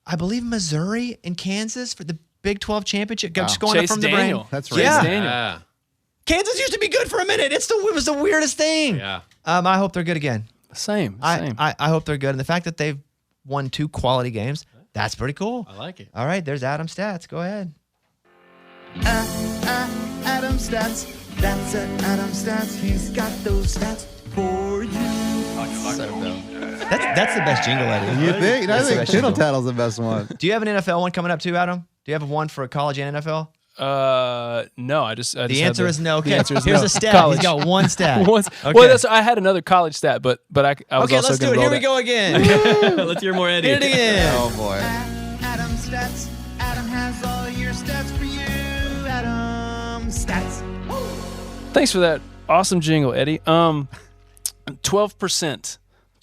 A: I believe, Missouri and Kansas for the Big 12 championship. Just going
E: Chase
A: up from
E: Daniel.
A: the brain.
B: That's
E: Chase
B: right.
A: Yeah.
E: Daniel.
C: yeah.
A: Kansas used to be good for a minute. It was the weirdest thing.
C: Yeah.
A: I hope they're good again.
E: Same.
A: I hope they're good. And the fact that they've won 2 quality games, that's pretty cool.
C: I like it.
A: All right, there's Adam's stats. Go ahead.
F: Adam stats. That's it. Adam stats. He's got those stats for you.
A: That's the best jingle, Eddie.
B: You think? I
A: That's the
B: think
A: best
B: Tittle
A: jingle.
B: Tattle's the best one.
A: Do you have an NFL one coming up too, Adam? Do you have one for college and NFL?
E: No, I just
A: The
E: had
A: answer is no.
E: The
A: Okay,
E: answer is
A: here's
E: no.
A: a stat.
E: College.
A: He's got one stat.
E: Once,
A: Okay.
E: Well, I had another college stat, but I was
A: Okay,
E: also
A: let's do
E: going
A: it.
E: to
A: Here we go again.
C: Let's hear more Eddie.
A: Hit it again.
B: Oh boy.
F: Adam stats. Adam has all your stats for you. Adam stats.
E: Thanks for that awesome jingle, Eddie. 12%.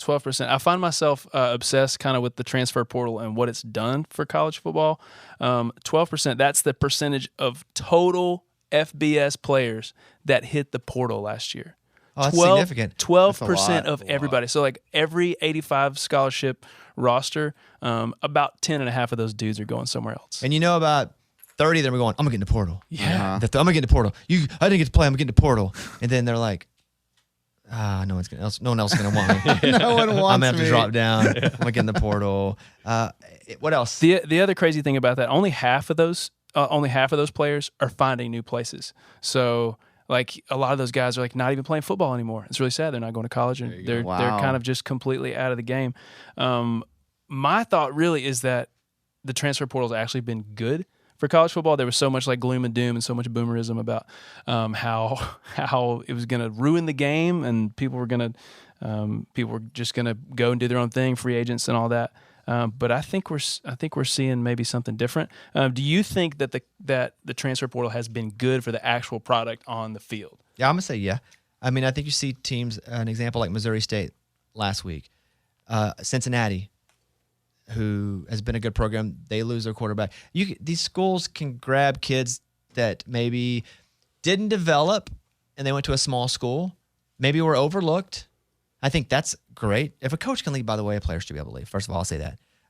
E: 12%. I find myself obsessed kind of with the transfer portal and what it's done for college football. 12%, that's the percentage of total FBS players that hit the portal last year.
A: Oh, that's significant.
E: 12%
B: lot.
E: of everybody. So like every 85 scholarship roster, about 10 and a half of those dudes are going somewhere else.
A: And you know about 30 of them are going, I'm going to get in the portal.
E: Yeah.
A: I'm going to get in the portal. I didn't get to play. I'm going to get in the portal. And then they're like, no one else is going to want me.
B: No one
A: I'm
B: wants
A: going to have
B: me.
A: to drop down. I'm going to get in the portal. What else?
E: The other crazy thing about that, only half of those players are finding new places. So like a lot of those guys are like not even playing football anymore. It's really sad. They're not going to college and they're
B: Wow.
E: kind of just completely out of the game. My thought really is that the transfer portal has actually been good for college football. There was so much like gloom and doom and so much boomerism about how it was going to ruin the game and people were just going to go and do their own thing, free agents and all that. But I think we're seeing maybe something different. Do you think that the transfer portal has been good for the actual product on the field?
A: Yeah, I'm going to say yeah. I mean, I think you see teams, an example like Missouri State last week, Cincinnati, who has been a good program, they lose their quarterback. These schools can grab kids that maybe didn't develop and they went to a small school, maybe were overlooked. I think that's great. If a coach can lead by the way, a player should be able to lead. First of all, I'll say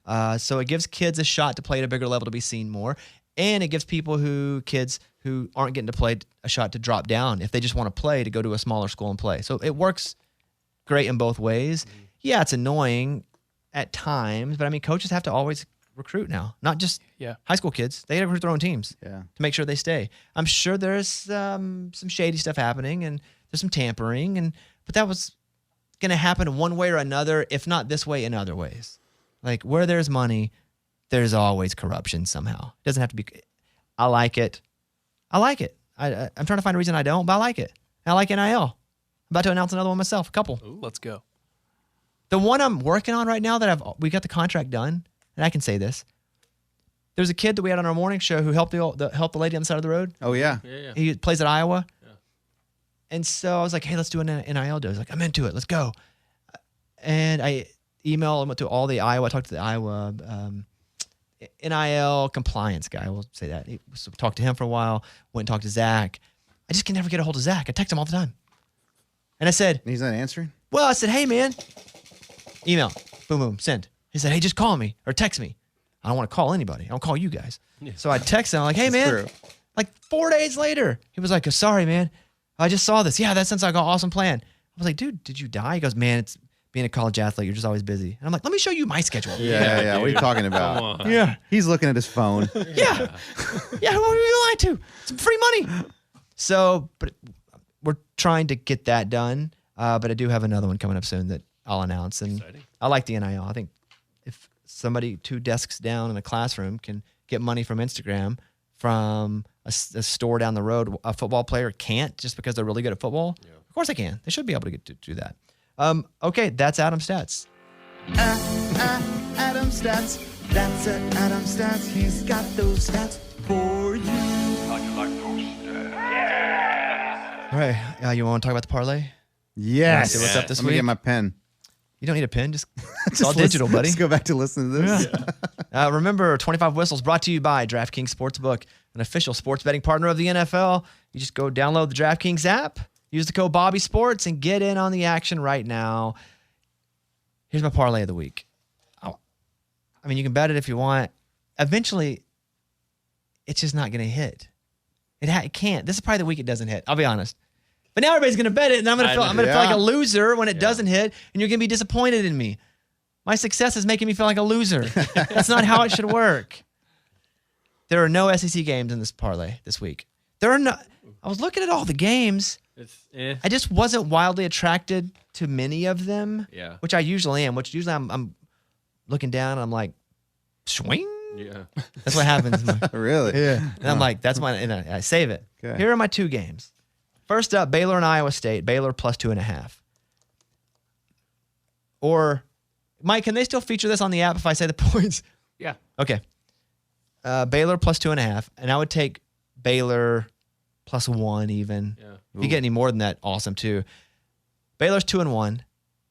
A: that. So it gives kids a shot to play at a bigger level, to be seen more. And it gives kids who aren't getting to play a shot to drop down if they just want to play, to go to a smaller school and play. So it works great in both ways. Yeah, it's annoying at times, but I mean, coaches have to always recruit now, not just high school kids. They got to recruit their own teams to make sure they stay. I'm sure there's some shady stuff happening and there's some tampering, but that was going to happen in one way or another, if not this way, in other ways. Like where there's money, there's always corruption somehow. It doesn't have to be. I like it. I'm trying to find a reason I don't, but I like it. I like NIL. I'm about to announce another one myself. A couple.
E: Let's go.
A: The one I'm working on right now that we got the contract done, and I can say this. There's a kid that we had on our morning show who helped the lady on the side of the road.
B: Oh yeah.
C: Yeah.
A: He plays at Iowa. Yeah. And so I was like, hey, let's do an NIL deal. He's like, I'm into it. Let's go. And I emailed him to all the Iowa. I talked to the Iowa NIL compliance guy. We'll say that. So talked to him for a while. Went and talked to Zach. I just can never get a hold of Zach. I text him all the time. And I said,
B: He's not answering.
A: well, I said, hey, man. Email. Boom, boom. Send. He said, hey, just call me or text me. I don't want to call anybody. I don't call you guys. Yeah. So I texted him. I'm like, hey, man.
B: True.
A: Like 4 days later, he was like, oh, sorry, man. I just saw this. Yeah, that sounds like an awesome plan. I was like, dude, did you die? He goes, man, it's being a college athlete. You're just always busy. And I'm like, let me show you my schedule.
B: Yeah. What are you talking about?
C: Come on.
A: Yeah.
B: He's looking at his phone.
A: Yeah. Yeah. Who are you lying to? Some free money. So, but we're trying to get that done. But I do have another one coming up soon that I'll announce. And
C: Exciting.
A: I like the NIL. I think if somebody 2 desks down in a classroom can get money from Instagram from a store down the road, a football player can't just because they're really good at football. Yeah. Of course they can. They should be able to get to do that. Okay, that's Adam Stats.
F: Adam Stats. That's Adam Stats. He's got those stats for you.
A: All right, you want to talk about the parlay?
B: Yes.
A: See what's up this
B: Let me
A: week?
B: get my pen.
A: You don't need a pen. Just it's
B: Just
A: all digital, buddy.
B: Let's go back to listen to this.
A: Remember, 25 Whistles brought to you by DraftKings Sportsbook, an official sports betting partner of the NFL. You just go download the DraftKings app, use the code Bobby Sports, and get in on the action right now. Here's my parlay of the week. I mean, you can bet it if you want. Eventually, it's just not going to hit. It can't. This is probably the week it doesn't hit. I'll be honest. But now everybody's going to bet it, and I'm going to feel like a loser when it doesn't hit, and you're going to be disappointed in me. My success is making me feel like a loser. That's not how it should work. There are no SEC games in this parlay this week. There are no. I was looking at all the games. I just wasn't wildly attracted to many of them.
C: Yeah.
A: Which I usually am. Which usually I'm looking down and I'm like, swing.
C: Yeah.
A: That's what happens.
B: Really?
A: Yeah. And I'm like, that's my. And I save it.
B: Okay.
A: Here are my 2 games. First up, Baylor and Iowa State. Baylor plus 2.5. Or, Mike, can they still feature this on the app if I say the points?
D: Yeah.
A: Okay. Baylor plus 2.5, and I would take Baylor plus 1 even.
C: Yeah.
A: If you get any more than that, awesome too. Baylor's 2-1.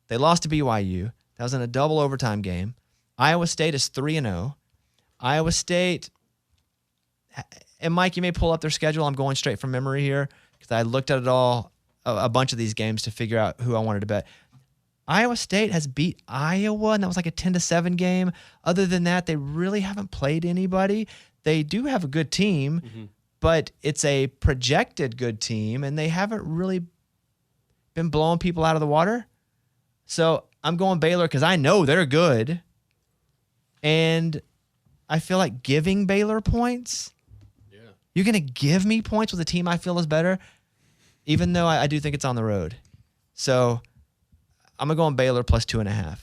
A: They lost to BYU. That was in a double overtime game. Iowa State is 3-0. Iowa State, and Mike, you may pull up their schedule. I'm going straight from memory here because I looked at it all, a bunch of these games to figure out who I wanted to bet. Iowa State has beat Iowa, and that was like a 10-7 game. Other than that, they really haven't played anybody. They do have a good team, but it's a projected good team, and they haven't really been blowing people out of the water. So I'm going Baylor because I know they're good, and I feel like giving Baylor points. Yeah. You're going to give me points with a team I feel is better, even though I do think it's on the road. So I'm going to go on Baylor plus 2.5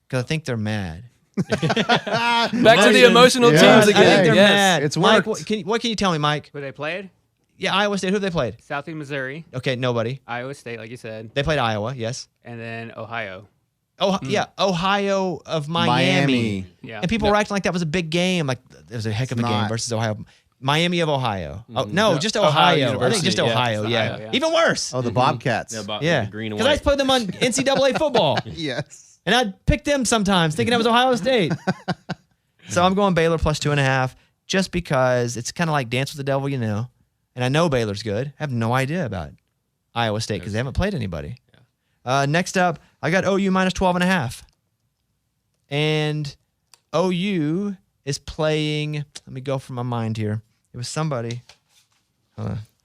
A: because I think they're mad.
E: Back to the emotional teams
A: I
E: again.
A: think they're
E: Yes.
A: mad.
B: It's
A: Mike,
B: worked.
A: what can you tell me, Mike?
D: Who they played?
A: Yeah, Iowa State. Who have they played?
D: Southeast Missouri,
A: Okay, nobody.
D: Iowa State, like you said,
A: They played Iowa, yes.
D: and then Ohio.
A: Oh, yeah, Ohio of Miami.
D: Yeah.
A: And people were acting like that was a big game. Like, it was a heck of a game
B: not.
A: versus Ohio. Miami of Ohio. Oh, no, just Ohio. I think just
E: University, yeah.
A: Ohio,
D: Just
A: yeah.
D: Ohio, yeah.
A: Even worse.
B: Oh, the Bobcats.
A: Yeah.
C: Green and
A: Because I
C: white.
A: played them on NCAA football.
B: Yes.
A: And I'd pick them sometimes, thinking it was Ohio State. So I'm going Baylor plus 2.5 just because it's kind of like Dance with the Devil, you know. And I know Baylor's good. I have no idea about Iowa State because they haven't played anybody. Next up, I got OU minus 12.5. And OU is playing, let me go from my mind here. It was somebody.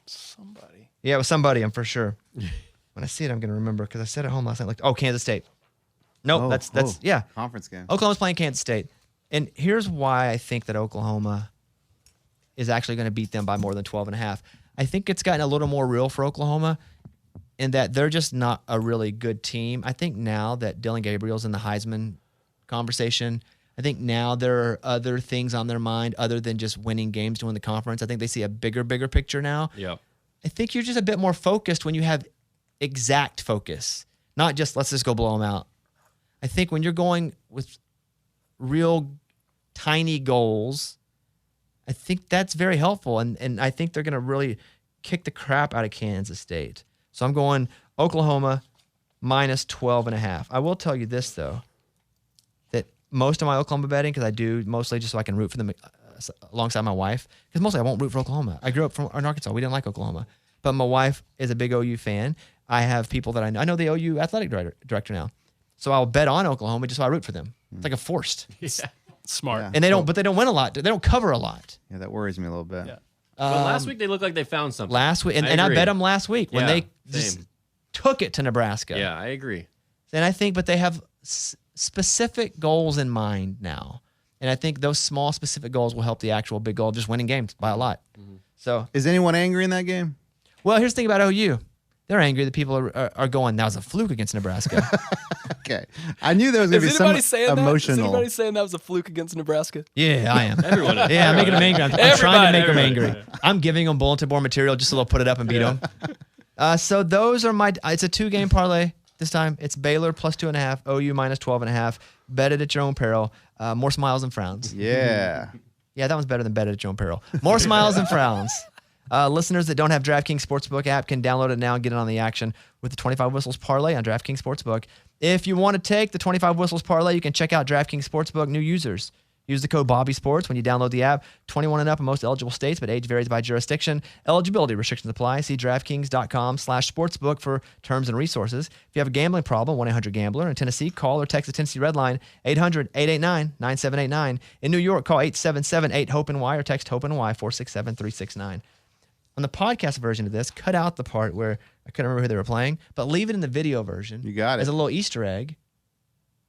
E: Somebody.
A: Yeah, it was somebody, I'm for sure. When I see it, I'm going to remember because I said it home last night. Like, Kansas State. Nope, that's yeah.
B: Conference game.
A: Oklahoma's playing Kansas State. And here's why I think that Oklahoma is actually going to beat them by more than 12.5. I think it's gotten a little more real for Oklahoma in that they're just not a really good team. I think now that Dylan Gabriel's in the Heisman conversation, I think now there are other things on their mind other than just winning games to win the conference. I think they see a bigger picture now.
C: Yep.
A: I think you're just a bit more focused when you have exact focus, not just let's just go blow them out. I think when you're going with real tiny goals, I think that's very helpful. And I think they're going to really kick the crap out of Kansas State. So I'm going Oklahoma minus 12.5. I will tell you this, though, that most of my Oklahoma betting, because I do mostly just so I can root for them alongside my wife, because mostly I won't root for Oklahoma. I grew up in Arkansas. We didn't like Oklahoma. But my wife is a big OU fan. I have people that I know. I know the OU athletic director now. So I'll bet on Oklahoma just so I root for them. It's like a forced.
E: Smart.
B: Yeah.
A: And they don't win a lot. They don't cover a lot.
B: Yeah, that worries me a little bit.
E: Yeah.
C: But last week they looked like they found something.
A: Last week, and I
C: agree.
A: bet them last week when
C: Yeah,
A: they just
C: same.
A: took it to Nebraska.
C: Yeah, I agree.
A: And I think, but they have specific goals in mind now. And I think those small specific goals will help the actual big goal of just winning games by a lot. So,
B: Is anyone angry in that game?
A: well, here's the thing about OU. They're angry that people are going, that was a fluke against Nebraska.
B: Okay. I knew there was going to be some emotional.
E: Is anybody saying that was a fluke against Nebraska?
A: Yeah, I am.
C: Everyone is.
A: Yeah, I'm making them angry. I'm trying to make them
C: Everybody.
A: angry. I'm giving them bulletin board material just so they'll put it up and beat them. So those are it's a 2-game parlay this time. It's Baylor plus 2.5, OU minus 12.5. Bet it at your own peril. More smiles and frowns.
B: Yeah.
A: Yeah, that one's better than bet it at your own peril. More smiles and frowns. Listeners that don't have DraftKings Sportsbook app can download it now and get in on the action with the 25 Whistles Parlay on DraftKings Sportsbook. If you want to take the 25 Whistles Parlay, you can check out DraftKings Sportsbook new users. Use the code BobbySports when you download the app. 21 and up in most eligible states, but age varies by jurisdiction. Eligibility restrictions apply. See DraftKings.com/sportsbook for terms and resources. If you have a gambling problem, 1-800-GAMBLER. In Tennessee, call or text the Tennessee Red Line, 800-889-9789. In New York, call 877-8-HOPE-NY or text HOPE-NY 467-369. On the podcast version of this, cut out the part where I couldn't remember who they were playing, but leave it in the video version.
B: You got it.
A: As a little Easter egg.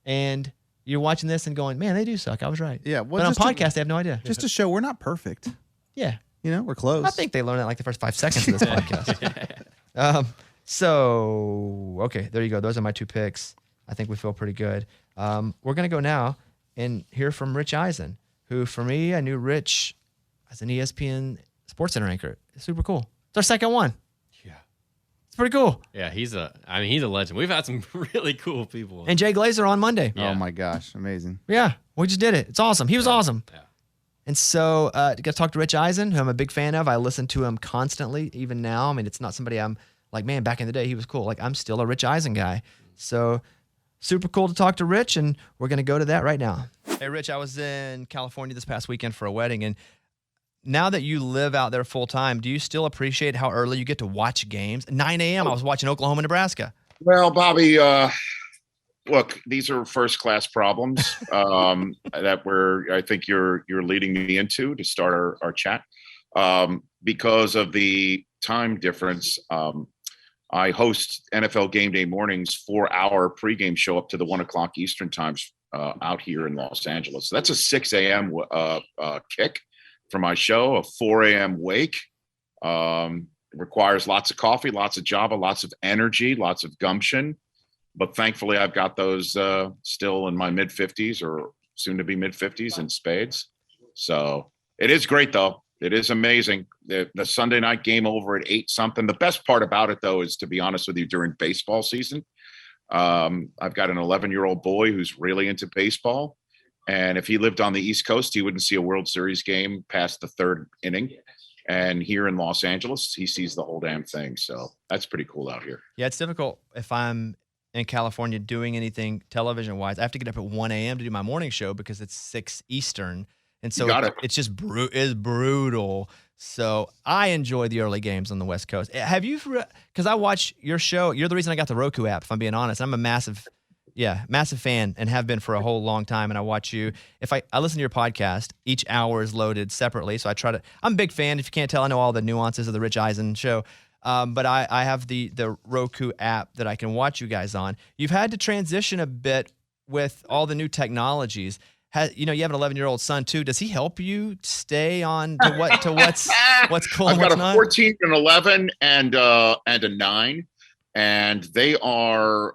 A: And you're watching this and going, man, they do suck. I was right.
B: Yeah, well,
A: but on
B: just to-
A: podcast, they have no idea.
B: Just to show we're not perfect.
A: Yeah.
B: You know, we're close.
A: I think they learned that like the first 5 seconds of this podcast. Okay, there you go. Those are my 2 picks. I think we feel pretty good. We're going to go now and hear from Rich Eisen, who for me, I knew Rich as an ESPN Sports Center anchor. It's super cool. It's our second one.
C: Yeah.
A: It's pretty cool.
C: Yeah, he's a legend. We've had some really cool people.
A: And Jay Glazer on Monday.
C: Yeah.
B: Oh my gosh, amazing.
A: Yeah, we just did it. It's awesome. He was awesome.
C: Yeah.
A: And so got to talk to Rich Eisen, who I'm a big fan of. I listen to him constantly, even now. I mean, it's not somebody I'm like, man, back in the day, he was cool. Like, I'm still a Rich Eisen guy. So super cool to talk to Rich, and we're going to go to that right now. Hey, Rich, I was in California this past weekend for a wedding, and now that you live out there full time, do you still appreciate how early you get to watch games? 9 a.m. I was watching Oklahoma, Nebraska.
G: Well, Bobby, look, these are first-class problems that I think you're leading me into to start our chat. Because of the time difference, I host NFL Game Day mornings 4-hour pregame show up to the 1 o'clock Eastern times out here in Los Angeles. So that's a 6 a.m. Kick for my show, a 4 a.m. wake. It requires lots of coffee, lots of Java, lots of energy, lots of gumption. But thankfully, I've got those still in my mid-50s or soon to be mid-50s in spades. So it is great, though. It is amazing. The Sunday night game over at 8-something. The best part about it, though, is, to be honest with you, during baseball season, I've got an 11-year-old boy who's really into baseball. And if he lived on the East Coast, he wouldn't see a World Series game past the 3rd inning. And here in Los Angeles, he sees the whole damn thing. So that's pretty cool out here.
A: Yeah, it's difficult if I'm in California doing anything television-wise. I have to get up at 1 a.m. to do my morning show because it's 6 Eastern. And so it's just brutal. So I enjoy the early games on the West Coast. Have you, because I watch your show, you're the reason I got the Roku app, if I'm being honest. I'm a massive fan and have been for a whole long time. And I watch you. If I listen to your podcast, each hour is loaded separately. So I'm a big fan. If you can't tell, I know all the nuances of the Rich Eisen show. But I have the Roku app that I can watch you guys on. You've had to transition a bit with all the new technologies. You have an 11-year-old son too. Does he help you stay on to what's cool?
G: I've
A: and what's
G: got a
A: not?
G: 14, an 11, and a 9, and they are.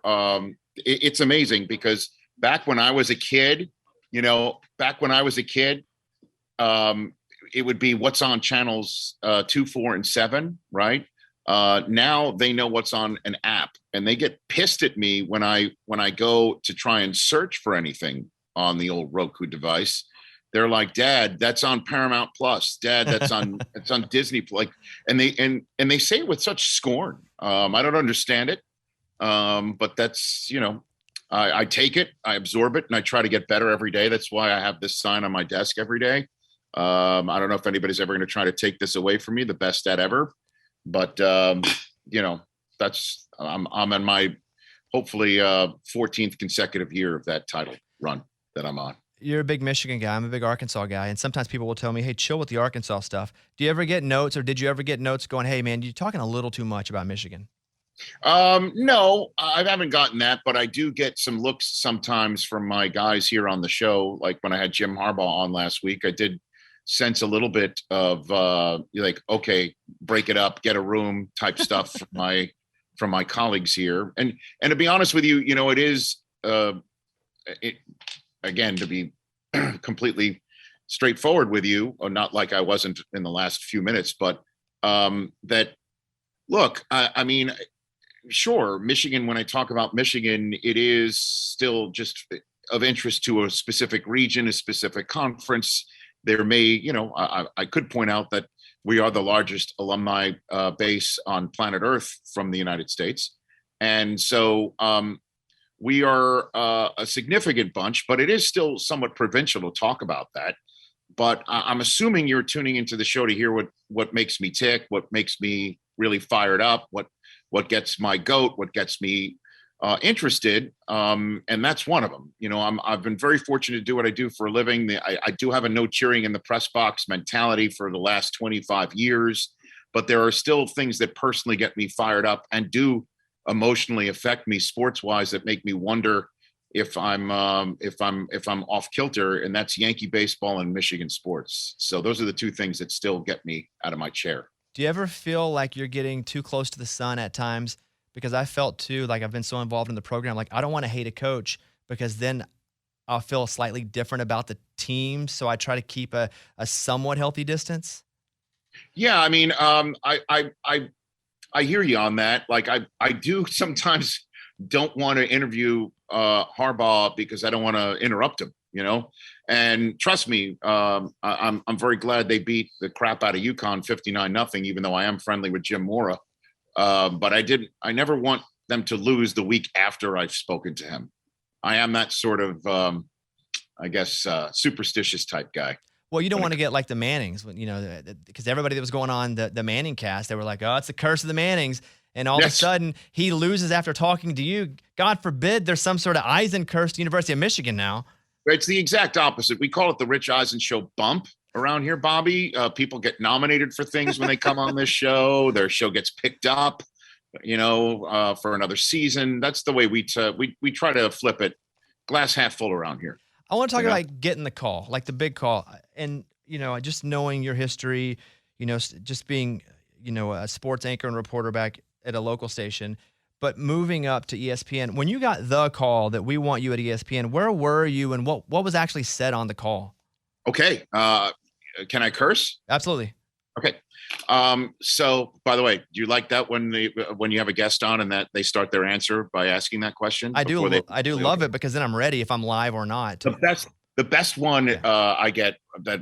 G: It's amazing because back when I was a kid, it would be what's on channels 2, 4, and 7, right? Now they know what's on an app, and they get pissed at me when I go to try and search for anything on the old Roku device. They're like, "Dad, that's on Paramount Plus. Dad, that's on it's on Disney." Like, and they say it with such scorn. I don't understand it, but that's I take it, I absorb it, and I try to get better every day. That's why I have this sign on my desk every day. I don't know if anybody's ever going to try to take this away from me, the best dad ever. But that's I'm in my hopefully 14th consecutive year of that title run that I'm on.
A: You're a big Michigan guy. I'm a big Arkansas guy. And sometimes people will tell me, hey, chill with the Arkansas stuff. Do you ever get notes, or did you ever get notes going, hey, man, you're talking a little too much about Michigan?
G: No, I haven't gotten that, but I do get some looks sometimes from my guys here on the show. Like when I had Jim Harbaugh on last week, I did sense a little bit of like, okay, break it up, get a room type stuff from my colleagues here. And to be honest with you, it is again, to be completely straightforward with you, or not like I wasn't in the last few minutes, but that look, I mean, sure, Michigan, when I talk about Michigan, it is still just of interest to a specific region, a specific conference. There may, I could point out that we are the largest alumni base on planet Earth from the United States. And so we are a significant bunch, but it is still somewhat provincial to talk about that. But I'm assuming you're tuning into the show to hear what makes me tick, what makes me really fired up, what gets my goat, what gets me interested, and that's one of them. I've been very fortunate to do what I do for a living. I do have a no cheering in the press box mentality for the last 25 years, but there are still things that personally get me fired up and do emotionally affect me sports wise that make me wonder if I'm off kilter, and that's Yankee baseball and Michigan sports. So those are the two things that still get me out of my chair.
A: Do you ever feel like you're getting too close to the sun at times? Because I felt too, like I've been so involved in the program, like I don't want to hate a coach because then I'll feel slightly different about the team. So I try to keep a somewhat healthy distance.
G: Yeah, I mean, I hear you on that. Like I do sometimes don't want to interview Harbaugh because I don't want to interrupt him, And trust me, I'm very glad they beat the crap out of UConn 59-0, even though I am friendly with Jim Mora. But I never want them to lose the week after I've spoken to him. I am that sort of, superstitious type guy.
A: Well, you don't want to get like the Mannings, because everybody that was going on the Manning cast, they were like, oh, it's the curse of the Mannings. And all of a sudden he loses after talking to you. God forbid there's some sort of Eisen curse to University of Michigan now.
G: It's the exact opposite. We call it the Rich Eisen Show bump around here, Bobby. People get nominated for things when they come on this show. Their show gets picked up, for another season. That's the way we try to flip it glass half full around here.
A: I want to talk about getting the call, like the big call. And, just knowing your history, just being, a sports anchor and reporter back at a local station, but moving up to ESPN. When you got the call that we want you at ESPN, where were you and what was actually said on the call?
G: Okay. Can I curse?
A: Absolutely.
G: Okay. So by the way, do you like that when you have a guest on and that they start their answer by asking that question?
A: I do love it because then I'm ready if I'm live or not.
G: The best one I get that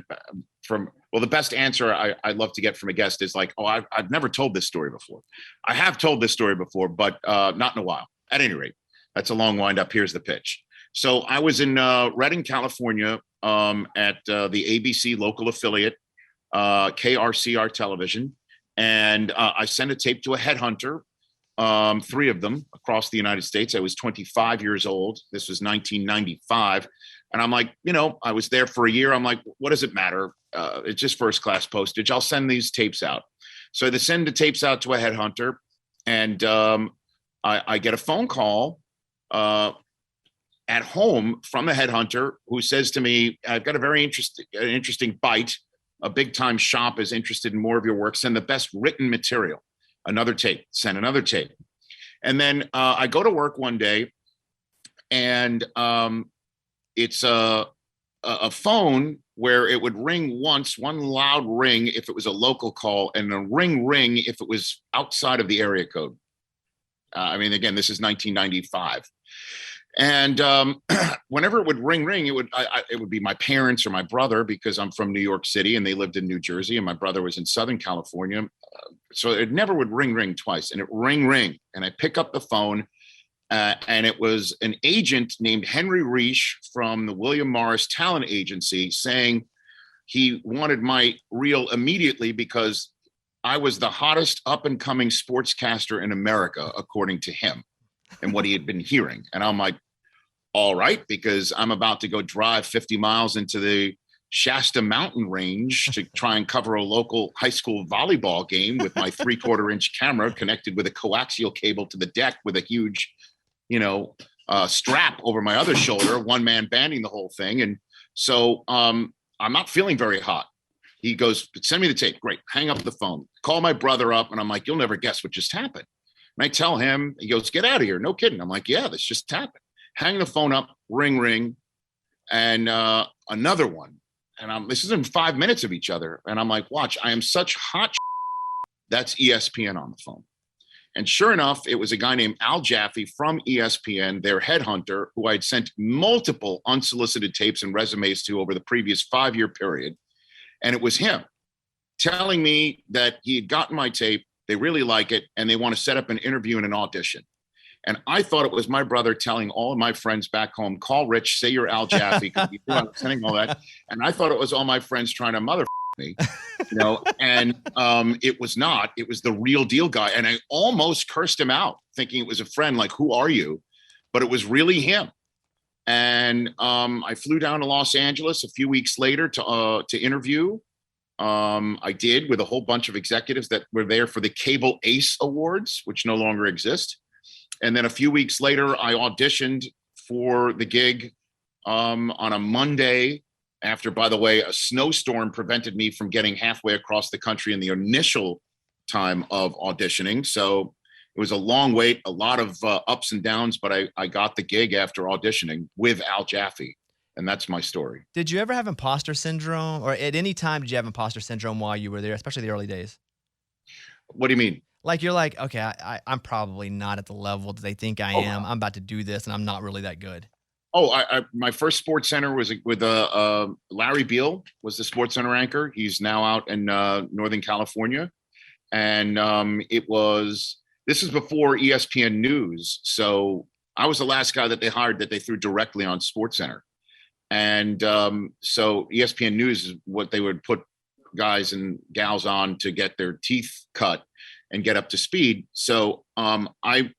G: the best answer I love to get from a guest is like, oh, I've never told this story before. I have told this story before, but not in a while. At any rate, that's a long wind up. Here's the pitch. So I was in Redding, California, at the ABC local affiliate, KRCR Television, and I sent a tape to a headhunter, 3 of them across the United States. I was 25 years old. This was 1995. And I'm like, I was there for a year. I'm like, what does it matter? It's just first class postage. I'll send these tapes out. So they send the tapes out to a headhunter, and I get a phone call at home from a headhunter who says to me, I've got a very interesting bite. A big time shop is interested in more of your work. Send the best written material. Another tape. Send another tape. And then I go to work one day, and it's a phone where it would ring once, one loud ring if it was a local call, and a ring if it was outside of the area code. I mean, again, this is 1995. And whenever it would ring, it would be my parents or my brother, because I'm from New York City and they lived in New Jersey, and my brother was in Southern California. So it never would ring twice, and it ring. And I pick up the phone, and it was an agent named Henry Reich from the William Morris Talent Agency saying he wanted my reel immediately because I was the hottest up and coming sportscaster in America, according to him and what he had been hearing. And I'm like, all right, because I'm about to go drive 50 miles into the Shasta mountain range to try and cover a local high school volleyball game with my 3/4 inch camera connected with a coaxial cable to the deck with a huge, strap over my other shoulder, one man banding the whole thing. And so I'm not feeling very hot. He goes, send me the tape. Great. Hang up the phone. Call my brother up. And I'm like, you'll never guess what just happened. And I tell him, he goes, get out of here. No kidding. I'm like, yeah, this just happened. Hang the phone up, ring. And another one. And this is in 5 minutes of each other. And I'm like, watch, I am such hot. That's ESPN on the phone. And sure enough, it was a guy named Al Jaffe from ESPN, their headhunter, who I'd sent multiple unsolicited tapes and resumes to over the previous 5-year period. And it was him telling me that he had gotten my tape, they really like it, and they want to set up an interview and an audition. And I thought it was my brother telling all of my friends back home, call Rich, say you're Al Jaffe, because he was sending all that. And I thought it was all my friends trying to mother me, and it was not. It was the real deal guy. And I almost cursed him out, thinking it was a friend, like, who are you? But it was really him. And I flew down to Los Angeles a few weeks later to interview. I did, with a whole bunch of executives that were there for the Cable Ace Awards, which no longer exist. And then a few weeks later, I auditioned for the gig on a Monday after, by the way, a snowstorm prevented me from getting halfway across the country in the initial time of auditioning. So it was a long wait, a lot of ups and downs, but I got the gig after auditioning with Al Jaffe. And that's my story.
A: Did you ever have imposter syndrome, or at any time did you have imposter syndrome while you were there, especially the early days?
G: What do you mean?
A: Like, you're like, okay, I'm probably not at the level that they think I am. I'm about to do this, and I'm not really that good.
G: My first Sports Center was with Larry Beal was the Sports Center anchor. He's now out in Northern California. And this is before ESPN News. So I was the last guy that they hired that they threw directly on Sports Center. And so ESPN News is what they would put guys and gals on to get their teeth cut and get up to speed. So I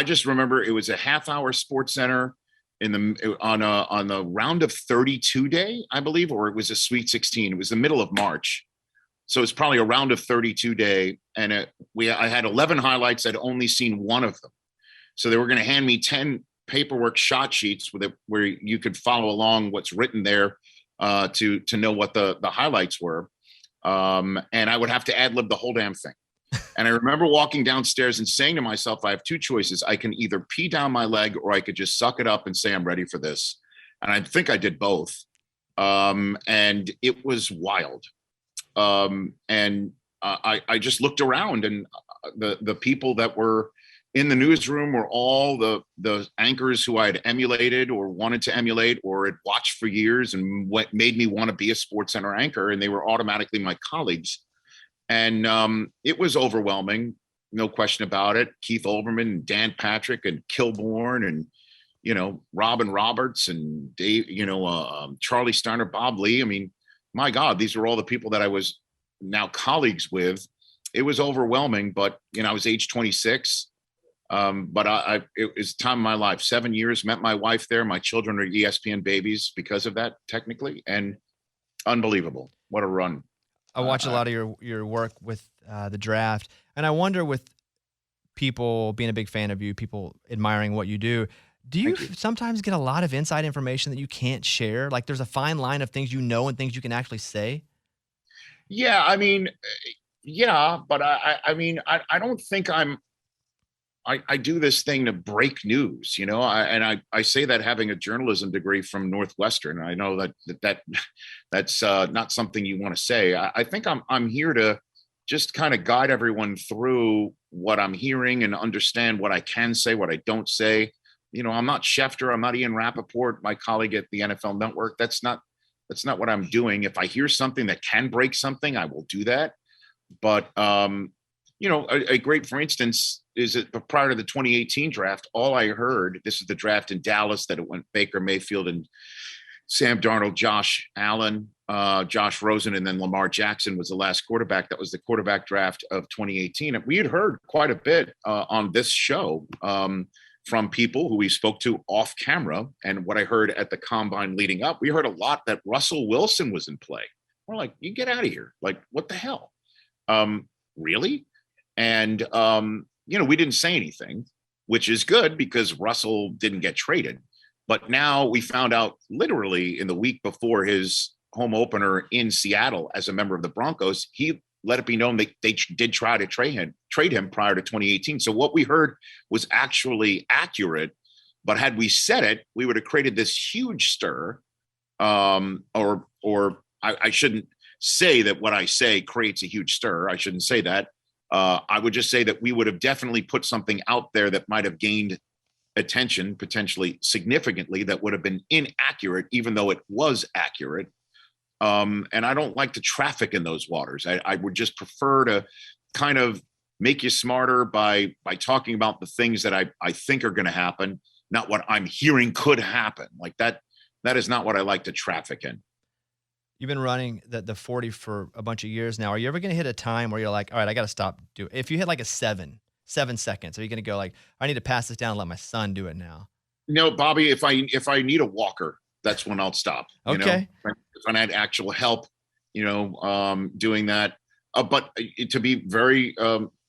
G: just remember it was a half-hour Sports Center on the round of 32 day, I believe, or it was a Sweet 16. It was the middle of March. So it's probably a round of 32 day. And I had 11 highlights. I'd only seen one of them. So they were going to hand me 10 paperwork shot sheets where you could follow along what's written there to know what the highlights were. And I would have to ad-lib the whole damn thing. And I remember walking downstairs and saying to myself, I have two choices. I can either pee down my leg, or I could just suck it up and say I'm ready for this. And I think I did both. And it was wild. And I just looked around, and the people that were in the newsroom were all the anchors who I had emulated or wanted to emulate or had watched for years, and what made me want to be a Sports Center anchor. And they were automatically my colleagues. And it was overwhelming, no question about it. Keith Olbermann and Dan Patrick and Kilborn and, Robin Roberts and Dave, Charlie Steiner, Bob Lee. I mean, my God, these were all the people that I was now colleagues with. It was overwhelming, but, I was age 26. But it was the time of my life. 7 years, met my wife there. My children are ESPN babies because of that, technically, and unbelievable. What a run.
A: I watch a lot of your work with the draft, and I wonder, with people being a big fan of you, people admiring what you do, do you sometimes get a lot of inside information that you can't share? Like, there's a fine line of things and things you can actually say?
G: Yeah, I mean, yeah, but I mean, I don't think I'm I do this thing to break news, I say that having a journalism degree from Northwestern. I know that's not something you want to say. I think I'm here to just kind of guide everyone through what I'm hearing and understand what I can say, what I don't say. I'm not Schefter. I'm not Ian Rappaport, my colleague at the NFL Network. That's not what I'm doing. If I hear something that can break something, I will do that. But, a great, for instance, is that prior to the 2018 draft, all I heard, this is the draft in Dallas, that it went Baker Mayfield and Sam Darnold, Josh Allen, Josh Rosen, and then Lamar Jackson was the last quarterback. That was the quarterback draft of 2018. And we had heard quite a bit on this show from people who we spoke to off camera. And what I heard at the combine leading up, we heard a lot that Russell Wilson was in play. We're like, you get out of here. Like, what the hell? Really? And, we didn't say anything, which is good because Russell didn't get traded. But now we found out literally in the week before his home opener in Seattle as a member of the Broncos, he let it be known that they did try to trade him prior to 2018. So what we heard was actually accurate. But had we said it, we would have created this huge stir. Or I shouldn't say that what I say creates a huge stir. I shouldn't say that. I would just say that we would have definitely put something out there that might have gained attention, potentially significantly, that would have been inaccurate, even though it was accurate. And I don't like to traffic in those waters. I would just prefer to kind of make you smarter by talking about the things that I think are going to happen, not what I'm hearing could happen. Like that is not what I like to traffic in.
A: You've been running the 40 for a bunch of years now. Are you ever going to hit a time where you're like, all right, I got to stop doing it? If you hit like a 7 seconds, are you going to go like, I need to pass this down and let my son do it now?
G: No, Bobby, if I need a walker, that's when I'll stop.
A: Okay.
G: If I had actual help, doing that. But to be very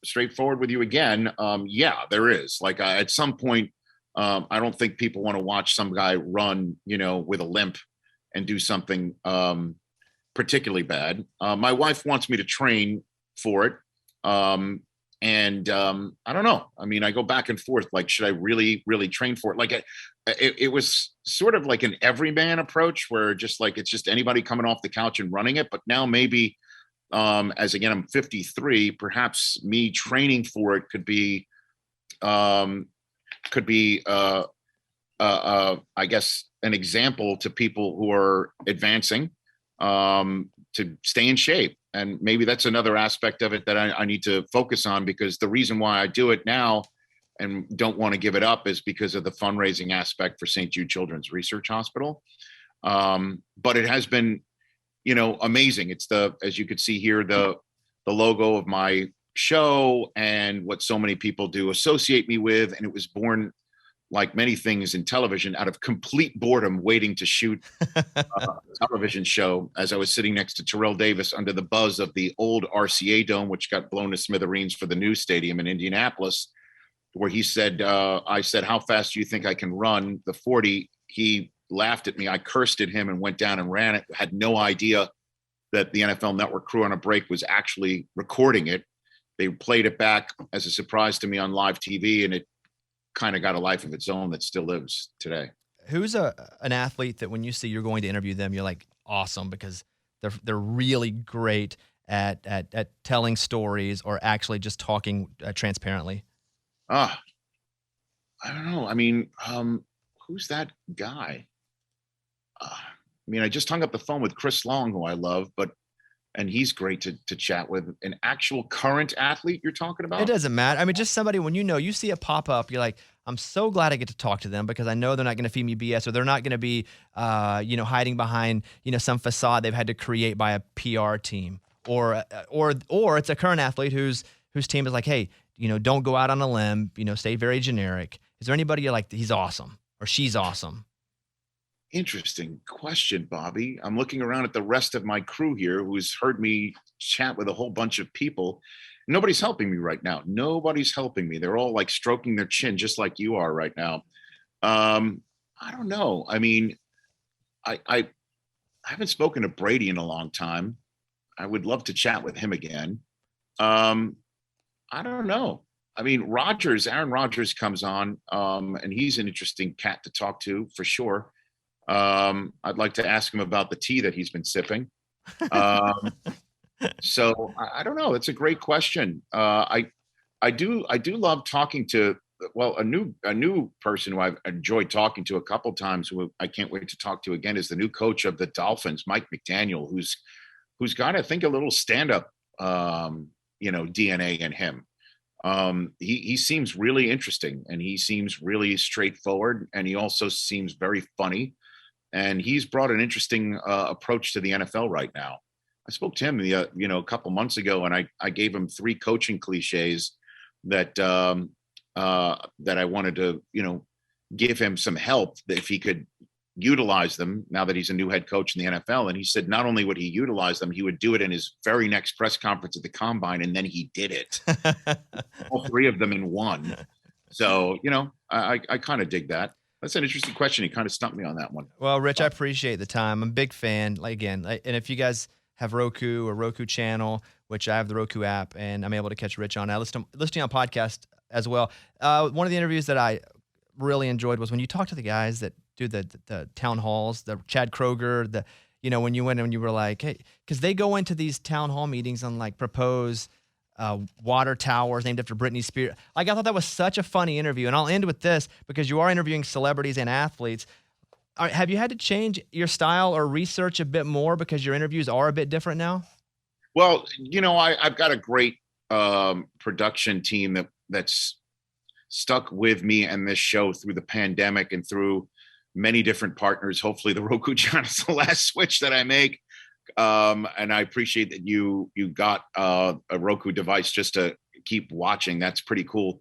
G: straightforward with you again, yeah, there is. Like at some point, I don't think people want to watch some guy run, with a limp and do something particularly bad. My wife wants me to train for it. And I don't know. I mean, I go back and forth. Like, should I really, really train for it? Like, it was sort of like an everyman approach where just like it's just anybody coming off the couch and running it. But now maybe, as again, I'm 53. Perhaps me training for it could be I guess, an example to people who are advancing to stay in shape. And maybe that's another aspect of it that I need to focus on, because the reason why I do it now and don't want to give it up is because of the fundraising aspect for St. Jude Children's Research Hospital. But it has been, amazing. It's as you could see here, the logo of my show and what so many people do associate me with. And it was born, like many things in television, out of complete boredom waiting to shoot a television show, as I was sitting next to Terrell Davis under the buzz of the old RCA Dome, which got blown to smithereens for the new stadium in Indianapolis, where he said, I said, how fast do you think I can run the 40? He laughed at me. I cursed at him and went down and ran it. Had no idea that the NFL Network crew on a break was actually recording it. They played it back as a surprise to me on live TV, and it kind of got a life of its own that still lives today.
A: Who's an athlete that when you see you're going to interview them, you're like, awesome, because they're really great at telling stories or actually just talking transparently?
G: I don't know. I mean, who's that guy? I just hung up the phone with Chris Long, who I love, and he's great to chat with. An actual current athlete you're talking about?
A: It doesn't matter. I mean, just somebody, when you see it pop up, you're like, I'm so glad I get to talk to them because I know they're not going to feed me BS, or they're not going to be, hiding behind, some facade they've had to create by a PR team, or it's a current athlete whose team is like, hey, don't go out on a limb, stay very generic. Is there anybody you're like, he's awesome or she's awesome?
G: Interesting question, Bobby. I'm looking around at the rest of my crew here who's heard me chat with a whole bunch of people. Nobody's helping me right now. Nobody's helping me. They're all like stroking their chin just like you are right now. I don't know. I mean, I haven't spoken to Brady in a long time. I would love to chat with him again. I don't know. I mean, Aaron Rodgers comes on, and he's an interesting cat to talk to for sure. I'd like to ask him about the tea that he's been sipping. Um, so I don't know. It's a great question. I do love talking to, well, a new person who I've enjoyed talking to a couple times, who I can't wait to talk to again, is the new coach of the Dolphins, Mike McDaniel, who's got, I think, a little stand-up DNA in him. He seems really interesting, and he seems really straightforward, and he also seems very funny, and he's brought an interesting approach to the NFL right now. I spoke to him a couple months ago, and I gave him 3 coaching cliches that that I wanted to give him some help if he could utilize them now that he's a new head coach in the NFL. And he said not only would he utilize them, he would do it in his very next press conference at the Combine, and then he did it. All 3 of them in one. So, I kind of dig that. That's an interesting question. He kind of stumped me on that one.
A: Well, Rich, I appreciate the time. I'm a big fan. And if you guys have Roku or Roku channel, which I have the Roku app, and I'm able to catch Rich on. I listen on podcast as well. One of the interviews that I really enjoyed was when you talk to the guys that do the town halls, the Chad Kroger, when you went and you were like, hey, because they go into these town hall meetings and like propose water towers named after Britney Spears. Like, I thought that was such a funny interview. And I'll end with this, because you are interviewing celebrities and athletes. Have you had to change your style or research a bit more because your interviews are a bit different now?
G: Well, I've got a great production team that's stuck with me and this show through the pandemic and through many different partners. Hopefully the Roku channel is the last switch that I make. And I appreciate that you got a Roku device just to keep watching. That's pretty cool.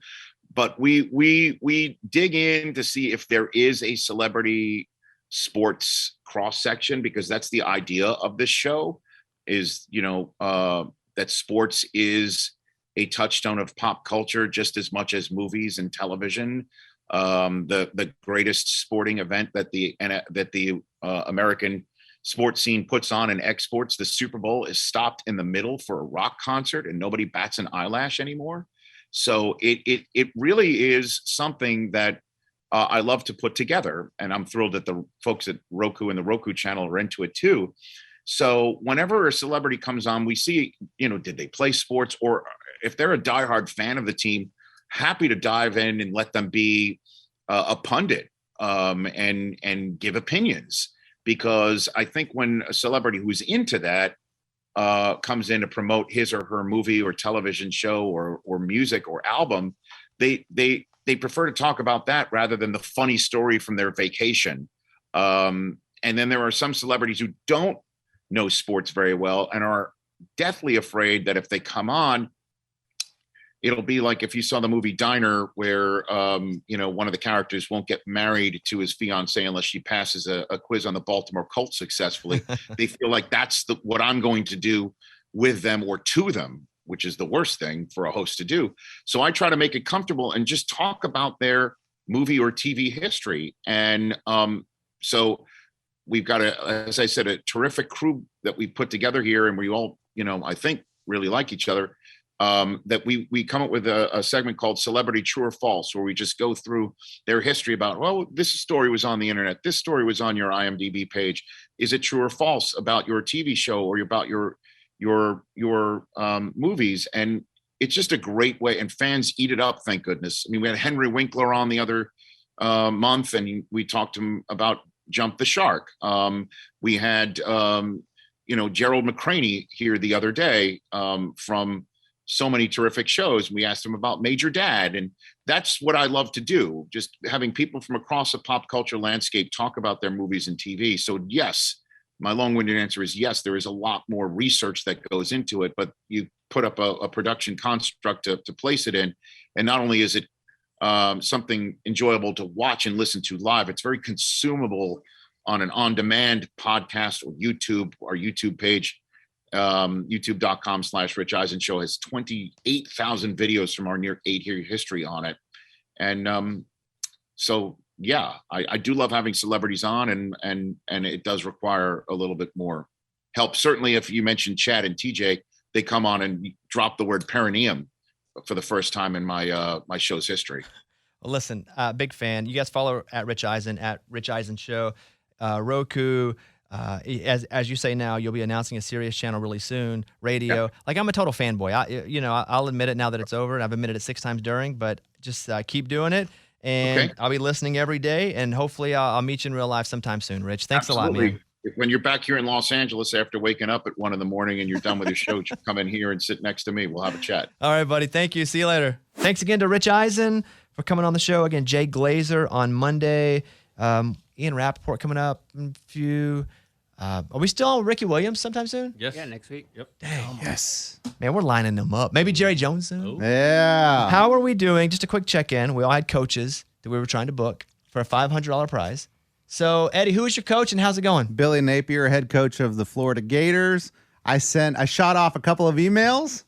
G: But we dig in to see if there is a celebrity sports cross section, because that's the idea of this show, is that sports is a touchstone of pop culture just as much as movies and television. The greatest sporting event that the American sports scene puts on and exports, the Super Bowl, is stopped in the middle for a rock concert, and nobody bats an eyelash anymore. So it really is something that I love to put together, and I'm thrilled that the folks at Roku and the Roku channel are into it too. So whenever a celebrity comes on, we see, did they play sports, or if they're a diehard fan of the team, happy to dive in and let them be a pundit and give opinions. Because I think when a celebrity who's into that comes in to promote his or her movie or television show or music or album, they prefer to talk about that rather than the funny story from their vacation. And then there are some celebrities who don't know sports very well and are deathly afraid that if they come on, it'll be like if you saw the movie Diner, where one of the characters won't get married to his fiancée unless she passes a quiz on the Baltimore Colts successfully. They feel like that's what I'm going to do with them or to them, which is the worst thing for a host to do. So I try to make it comfortable and just talk about their movie or TV history. And so we've got, as I said, a terrific crew that we put together here, and we all, I think really like each other. That we come up with a segment called Celebrity True or False, where we just go through their history about, well, this story was on the internet, this story was on your IMDb page. Is it true or false about your TV show or about your movies? And it's just a great way, and fans eat it up, thank goodness. I mean, we had Henry Winkler on the other month, and we talked to him about Jump the Shark. We had Gerald McCraney here the other day from so many terrific shows. We asked him about Major Dad, and that's what I love to do, just having people from across the pop culture landscape talk about their movies and TV. So yes, my long-winded answer is yes, there is a lot more research that goes into it, but you put up a production construct to place it in, and not only is it something enjoyable to watch and listen to live, it's very consumable on an on-demand podcast or YouTube. Our YouTube page, youtube.com/Rich Eisen Show, has 28,000 videos from our near 8-year history on it. And so, yeah, I do love having celebrities on, and it does require a little bit more help. Certainly, if you mentioned Chad and TJ, they come on and drop the word perineum. for the first time in my my show's history.
A: Well, listen, big fan. You guys follow at Rich Eisen, at Rich Eisen Show, Roku. As you say now, you'll be announcing a Sirius channel really soon. Radio.
G: Yep.
A: Like, I'm a total fanboy. I'll admit it now that it's over, and I've admitted it 6 times during. But just keep doing it, and
G: Okay.
A: I'll be listening every day. And hopefully, I'll meet you in real life sometime soon. Rich, thanks a lot, man.
G: When you're back here in Los Angeles after waking up at 1 a.m. and you're done with your show, just come in here and sit next to me. We'll have a chat.
A: All right, buddy. Thank you. See you later. Thanks again to Rich Eisen for coming on the show. Again, Jay Glazer on Monday. Ian Rappaport coming up in a few. Are we still on Ricky Williams sometime soon?
C: Yes.
D: Yeah, next week.
C: Yep.
A: Dang.
B: Yes.
A: Man, we're lining them up. Maybe Jerry Jones soon.
C: Oh.
B: Yeah.
A: How are we doing? Just a quick check-in. We all had coaches that we were trying to book for a $500 prize. So, Eddie, who is your coach and how's it going?
B: Billy Napier, head coach of the Florida Gators. I shot off a couple of emails.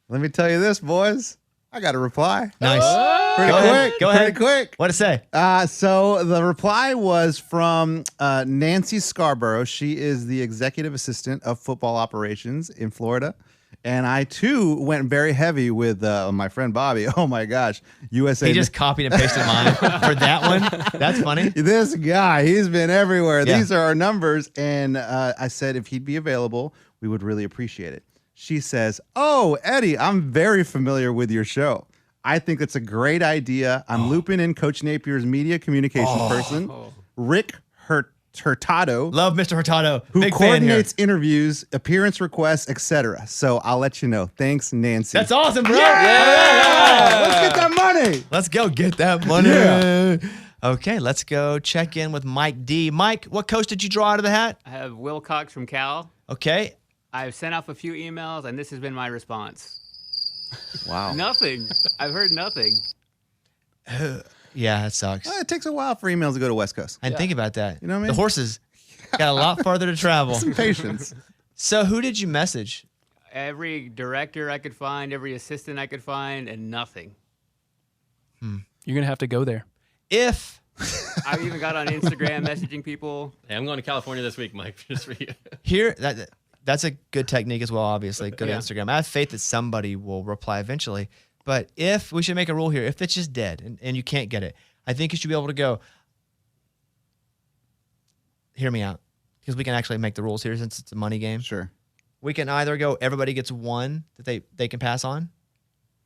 B: Let me tell you this, boys. I got a reply.
A: Nice.
B: Pretty
A: Go
B: quick.
A: ahead. Go
B: Pretty
A: ahead.
B: quick.
A: What'd it say?
B: So the reply was from Nancy Scarborough. She is the executive assistant of football operations in Florida. And I, too, went very heavy with my friend Bobby. Oh, my gosh. USA.
A: He just copied and pasted mine for that one. That's funny.
B: This guy, he's been everywhere.
A: Yeah.
B: These are our numbers. And I said if he'd be available, we would really appreciate it. She says, "Oh, Eddie, I'm very familiar with your show. I think it's a great idea. I'm looping in Coach Napier's media communications person, Rick Hurtado,
A: Love Mr. Hurtado.
B: who
A: Big fan here.
B: coordinates interviews, appearance requests, etc. So I'll let you know. Thanks, Nancy."
A: That's awesome, bro.
B: Let's get that money.
A: Let's go get that money.
B: Yeah.
A: Okay, let's go check in with Mike D. Mike, what coach did you draw out of the hat?
D: I have Will Cox from Cal.
A: Okay.
D: I've sent off a few emails, and this has been my response.
B: Wow.
D: Nothing. I've heard nothing.
A: Yeah, that sucks.
B: It takes a while for emails to go to West Coast.
A: I didn't think about that.
B: You know what I mean?
A: The horses got a lot farther to travel.
B: Some patience.
A: So who did you message?
D: Every director I could find, every assistant I could find, and nothing.
E: You're going to have to go there.
A: If
D: I even got on Instagram messaging people.
C: Hey, I'm going to California this week, Mike, just for you.
A: here, that's a good technique as well, obviously. Go to
D: Yeah.
A: Instagram. I have faith that somebody will reply eventually. But if we should make a rule here, if it's just dead and you can't get it, I think you should be able to go, hear me out, because we can actually make the rules here since it's a money game.
B: Sure.
A: We can either go, everybody gets one that they can pass on.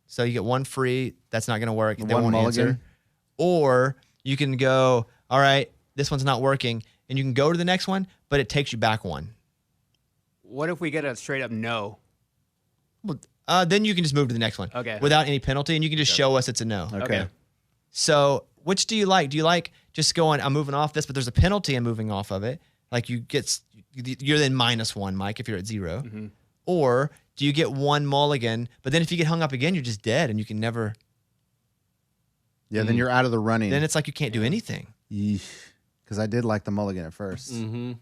A: So you get one free. That's not going to work. They
B: One
A: won't
B: mulligan.
A: answer. Or you can go, all right, this one's not working. And you can go to the next one, but it takes you back one.
D: What if we get a straight up no?
A: Then you can just move to the next one.
D: Okay.
A: Without any penalty. And you can just show us it's a no.
B: Okay.
A: So which do you like? Do you like just going, I'm moving off this, but there's a penalty in moving off of it? Like you're then -1, Mike, if you're at 0.
D: Mm-hmm.
A: Or do you get one mulligan, but then if you get hung up again, you're just dead and you can never,
B: Yeah, then you're out of the running.
A: then it's like you can't do anything.
B: Because I did like the mulligan at first.
C: Mm-hmm.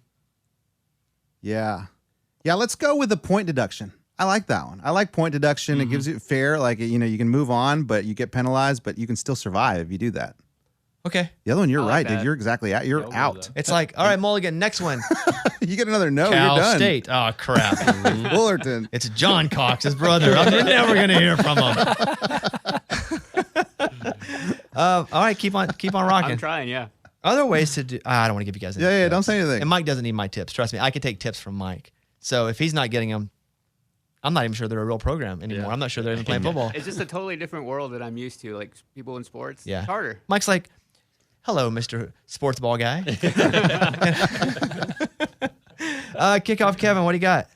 B: Yeah. Yeah, let's go with the point deduction. I like that one. I like point deduction. It gives it fair. Like, you know, you can move on, but you get penalized, but you can still survive if you do that.
A: Okay.
B: The other one, you're
D: I like
B: right, dude.
D: that.
B: You're exactly out. You're
C: Yeah, we'll
B: out.
C: do
A: It's like, all right, mulligan, next one.
B: You get another no,
A: Cal
B: you're done.
A: State. Oh, crap.
B: Fullerton.
A: It's John Cox, his brother. You're never going to hear from him. All right, keep on rocking.
D: I'm trying, yeah.
A: Other ways to do. I don't want to give you guys any
B: Yeah,
A: tips.
B: don't say anything.
A: And Mike doesn't need my tips. Trust me, I can take tips from Mike. So if he's not getting them, I'm not even sure they're a real program anymore.
C: Yeah.
A: I'm not sure they're even playing football.
D: It's just a totally different world that I'm used to. Like people in sports,
A: Yeah.
D: it's harder.
A: Mike's like, hello, Mr. Sports Ball Guy. Kickoff Kevin, what do you got?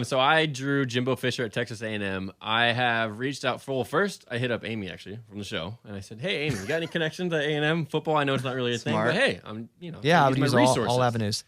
C: So I drew Jimbo Fisher at Texas A&M. I have reached out for, well, first I hit up Amy actually from the show, and I said, "Hey, Amy, you got any connection to A&M football? I know it's not really a
B: Smart.
C: thing, but hey, I'm
A: Yeah, I
C: I
A: would
C: my
A: use
C: resources."
A: all avenues.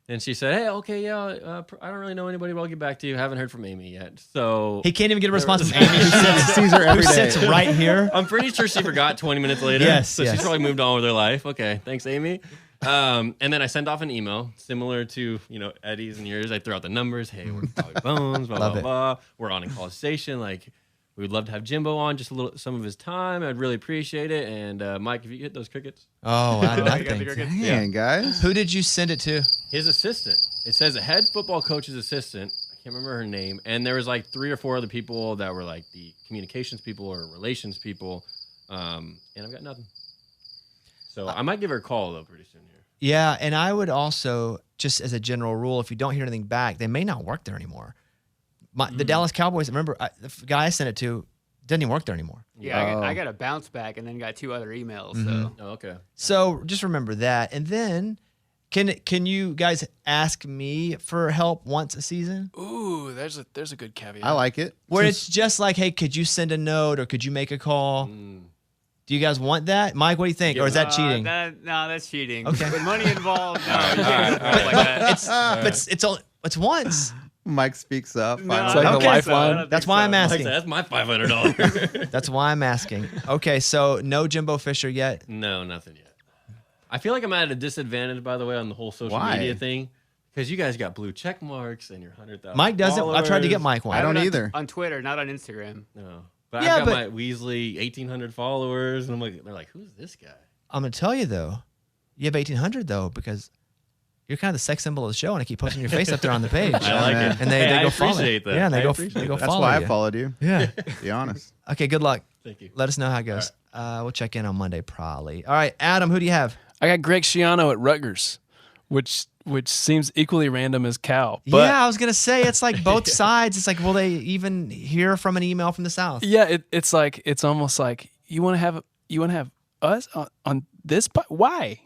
C: And she said, "Hey, okay, yeah, I don't really know anybody, but I'll get back to you. Haven't heard from Amy yet." So
A: He can't even get a response from Amy,
B: Sees her
A: who
B: every day.
A: sits right here.
C: I'm pretty sure she forgot 20 minutes later.
A: Yes,
C: So
A: yes.
C: she's probably moved on with her life. Okay, thanks, Amy. And then I sent off an email similar to Eddie's and yours. I threw out the numbers. Hey, we're Bobby Bones. Blah
A: Love
C: blah
A: it.
C: blah. We're on in College Station. Like, we would love to have Jimbo on just some of his time. I'd really appreciate it. And Mike, if you hit those crickets,
A: Oh, I
D: You got the
A: nothing.
D: crickets?
B: Dang, guys.
A: Who did you send it to?
C: his assistant. It says a head football coach's assistant. I can't remember her name, and there was like 3 or 4 other people that were like the communications people or relations people, and I've got nothing. So I might give her a call though pretty soon here.
A: Yeah, and I would also, just as a general rule, if you don't hear anything back, they may not work there anymore. The Dallas Cowboys, remember, the guy I sent it to doesn't even work there anymore.
D: Yeah, I got a bounce back and then got 2 other emails. So
C: Oh, okay.
A: So just remember that. And then, can you guys ask me for help once a season?
E: Ooh, there's a good caveat.
B: I like it.
A: Where it's just like, hey, could you send a note or could you make a call? Do you guys want that? Mike, what do you think? Or is that cheating?
D: No, that's cheating.
A: Okay.
D: With money involved, no, you can't do stuff like that.
A: It's once.
B: Mike speaks up.
D: No,
B: finally.
E: It's like the
A: Okay,
E: lifeline.
D: I don't
A: That's
D: think
A: why
D: so.
A: I'm
C: Like I
A: asking.
C: said, that's my $500.
A: That's why I'm asking. Okay, so no Jimbo Fisher yet.
C: No, nothing yet. I feel like I'm at a disadvantage, by the way, on the whole social
B: Why?
C: media thing, because you guys got blue check marks and your 100,000.
A: Mike doesn't. I tried to get Mike one.
B: I don't
D: have it
B: either.
D: on Twitter, not on Instagram.
C: No, but
A: Yeah,
C: I've got
A: but-
C: my Weasley 1,800 followers, and they're like, who's this guy?
A: I'm gonna tell you though, you have 1,800 though because you're kind of the sex symbol of the show, and I keep posting your face up there on the page.
C: I like
B: man.
C: it.
A: And they
C: Hey,
A: go
C: I
A: follow.
C: appreciate that.
A: Yeah, and they
C: I
A: go
C: appreciate
A: they go
C: that.
B: That's
A: follow
B: why I
A: you.
B: followed you.
A: Yeah.
B: Be honest.
A: Okay. Good luck.
C: Thank you.
A: Let us know how it goes. We'll check in on Monday probably. All right, Adam, who do you have?
E: I got Greg Schiano at Rutgers, which seems equally random as Cal. But
A: Yeah, I was gonna say it's like both sides. It's like, will they even hear from an email from the South?
E: yeah, it's almost like you want to have us on this. Why?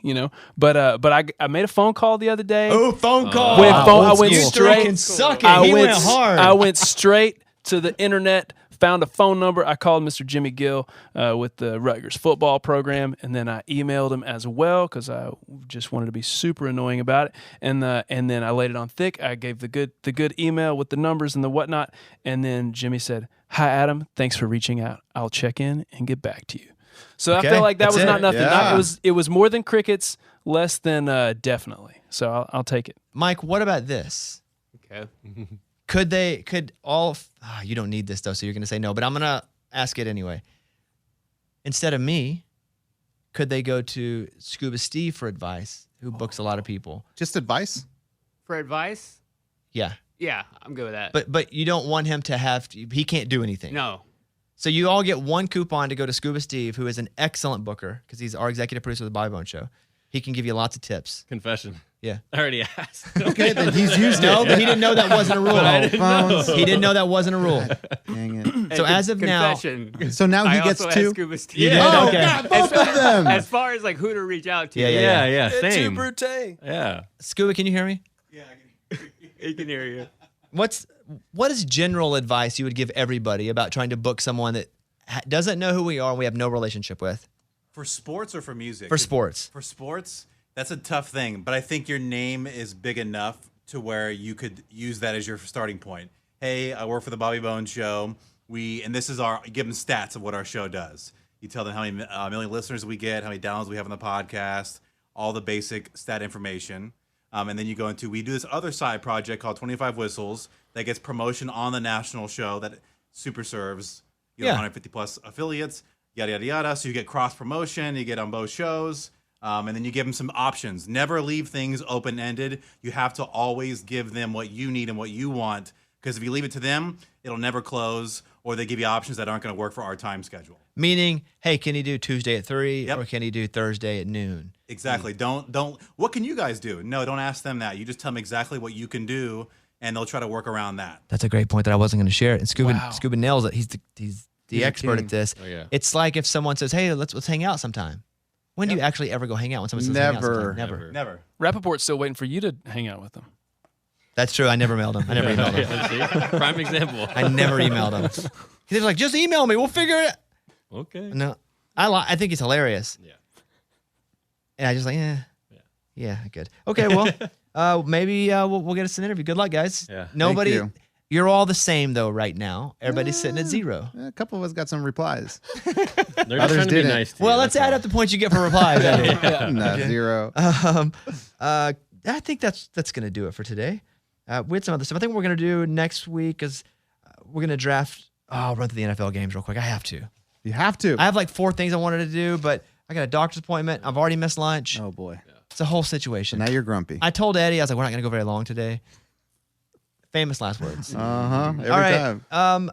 E: But I made a phone call the other day.
A: Oh, phone call.
E: Went phone- I went
A: you
E: straight-
A: can suck it. He went hard.
E: I went straight to the internet, found a phone number. I called Mr. Jimmy Gill with the Rutgers football program, and then I emailed him as well because I just wanted to be super annoying about it. And then I laid it on thick. I gave the good email with the numbers and the whatnot. And then Jimmy said, "Hi, Adam. Thanks for reaching out. I'll check in and get back to you." So
A: Okay,
E: I feel like that
A: that's
E: was
A: it.
E: not nothing.
B: Yeah.
E: It was more than crickets, less than definitely. So I'll take it.
A: Mike, what about this?
D: Okay.
A: You don't need this though, so you're going to say no, but I'm going to ask it anyway. Instead of me, could they go to Scuba Steve for advice, who books a lot of people?
B: Just advice.
D: For advice,
A: Yeah.
D: yeah, I'm good with that.
A: But you don't want him to he can't do anything.
D: no,
A: So you all get one coupon to go to Scuba Steve, who is an excellent booker because he's our executive producer of the Bobby Bone Show. He can give you lots of tips.
C: Confession.
A: Yeah.
C: I already asked.
B: Okay, then he's used
A: No,
B: it.
A: but he didn't know that wasn't a rule.
B: Phones.
A: He didn't know that wasn't a rule.
B: Dang it.
A: So as of now,
D: confession.
B: So now he
D: I
B: gets
D: also
B: two.
D: had Scuba Steve.
A: You did?
B: Oh,
A: Okay.
B: God, both of them.
D: As far as like who to reach out to,
A: Yeah.
C: yeah, same.
E: Brute.
C: Yeah.
A: Scuba, can you hear me?
D: he can hear you.
A: What is general advice you would give everybody about trying to book someone that doesn't know who we are and we have no relationship with?
H: For sports or for music?
A: For sports.
H: For sports, that's a tough thing, but I think your name is big enough to where you could use that as your starting point. Hey, I work for the Bobby Bone Show. And this is you give them stats of what our show does. You tell them how many million listeners we get, how many downloads we have on the podcast, all the basic stat information. And then you go into, we do this other side project called 25 Whistles that gets promotion on the national show that super serves 150 plus affiliates, yada, yada, yada. So you get cross promotion, you get on both shows. And then you give them some options. Never leave things open-ended. You have to always give them what you need and what you want. Because if you leave it to them, it'll never close, or they give you options that aren't going to work for our time schedule.
A: Meaning, hey, can he do Tuesday at 3
H: Yep.
A: or can he do Thursday at noon?
H: Exactly. Don't. What can you guys do? No, don't ask them that. You just tell them exactly what you can do, and they'll try to work around that.
A: That's a great point that I wasn't going to share. And Scuba
E: Wow.
A: Scuba nails it. He's the expert
B: king.
A: at this.
C: Oh, yeah.
A: It's like if someone says, hey, let's hang out sometime. When do you actually ever go hang out? When someone says hang out
B: Never.
A: sometime? Never.
H: Never.
E: Rappaport's still waiting for you to hang out with them.
A: That's true. I never mailed him. I never emailed him.
C: Yeah, see? Prime example.
A: I never emailed him. He was like, just email me. We'll figure it.
C: Okay.
A: No, I think it's hilarious.
C: Yeah.
A: And I just like, yeah, good. Okay, well, maybe we'll get us an interview. Good luck, guys.
C: Yeah.
A: Nobody.
B: Thank you.
A: You're all the same though right now. Everybody's sitting at 0.
B: A couple of us got some replies.
C: They're just
B: Others
C: trying to be
B: didn't.
C: nice to you.
A: Well, let's
C: that's
A: add
C: all.
A: up the points you get for replies. Eddie.
B: No, 0.
A: I think that's gonna do it for today. We had some other stuff. I think what we're gonna do next week is we're gonna draft. I'll run through the NFL games real quick. I have to.
B: You have to.
A: I have like 4 things I wanted to do, but I got a doctor's appointment. I've already missed lunch.
B: Oh boy.
A: It's a whole situation.
B: Now you're grumpy.
A: I told Eddie, I was like, we're not gonna go very long today. Famous last words.
B: Every
A: All right.
B: time.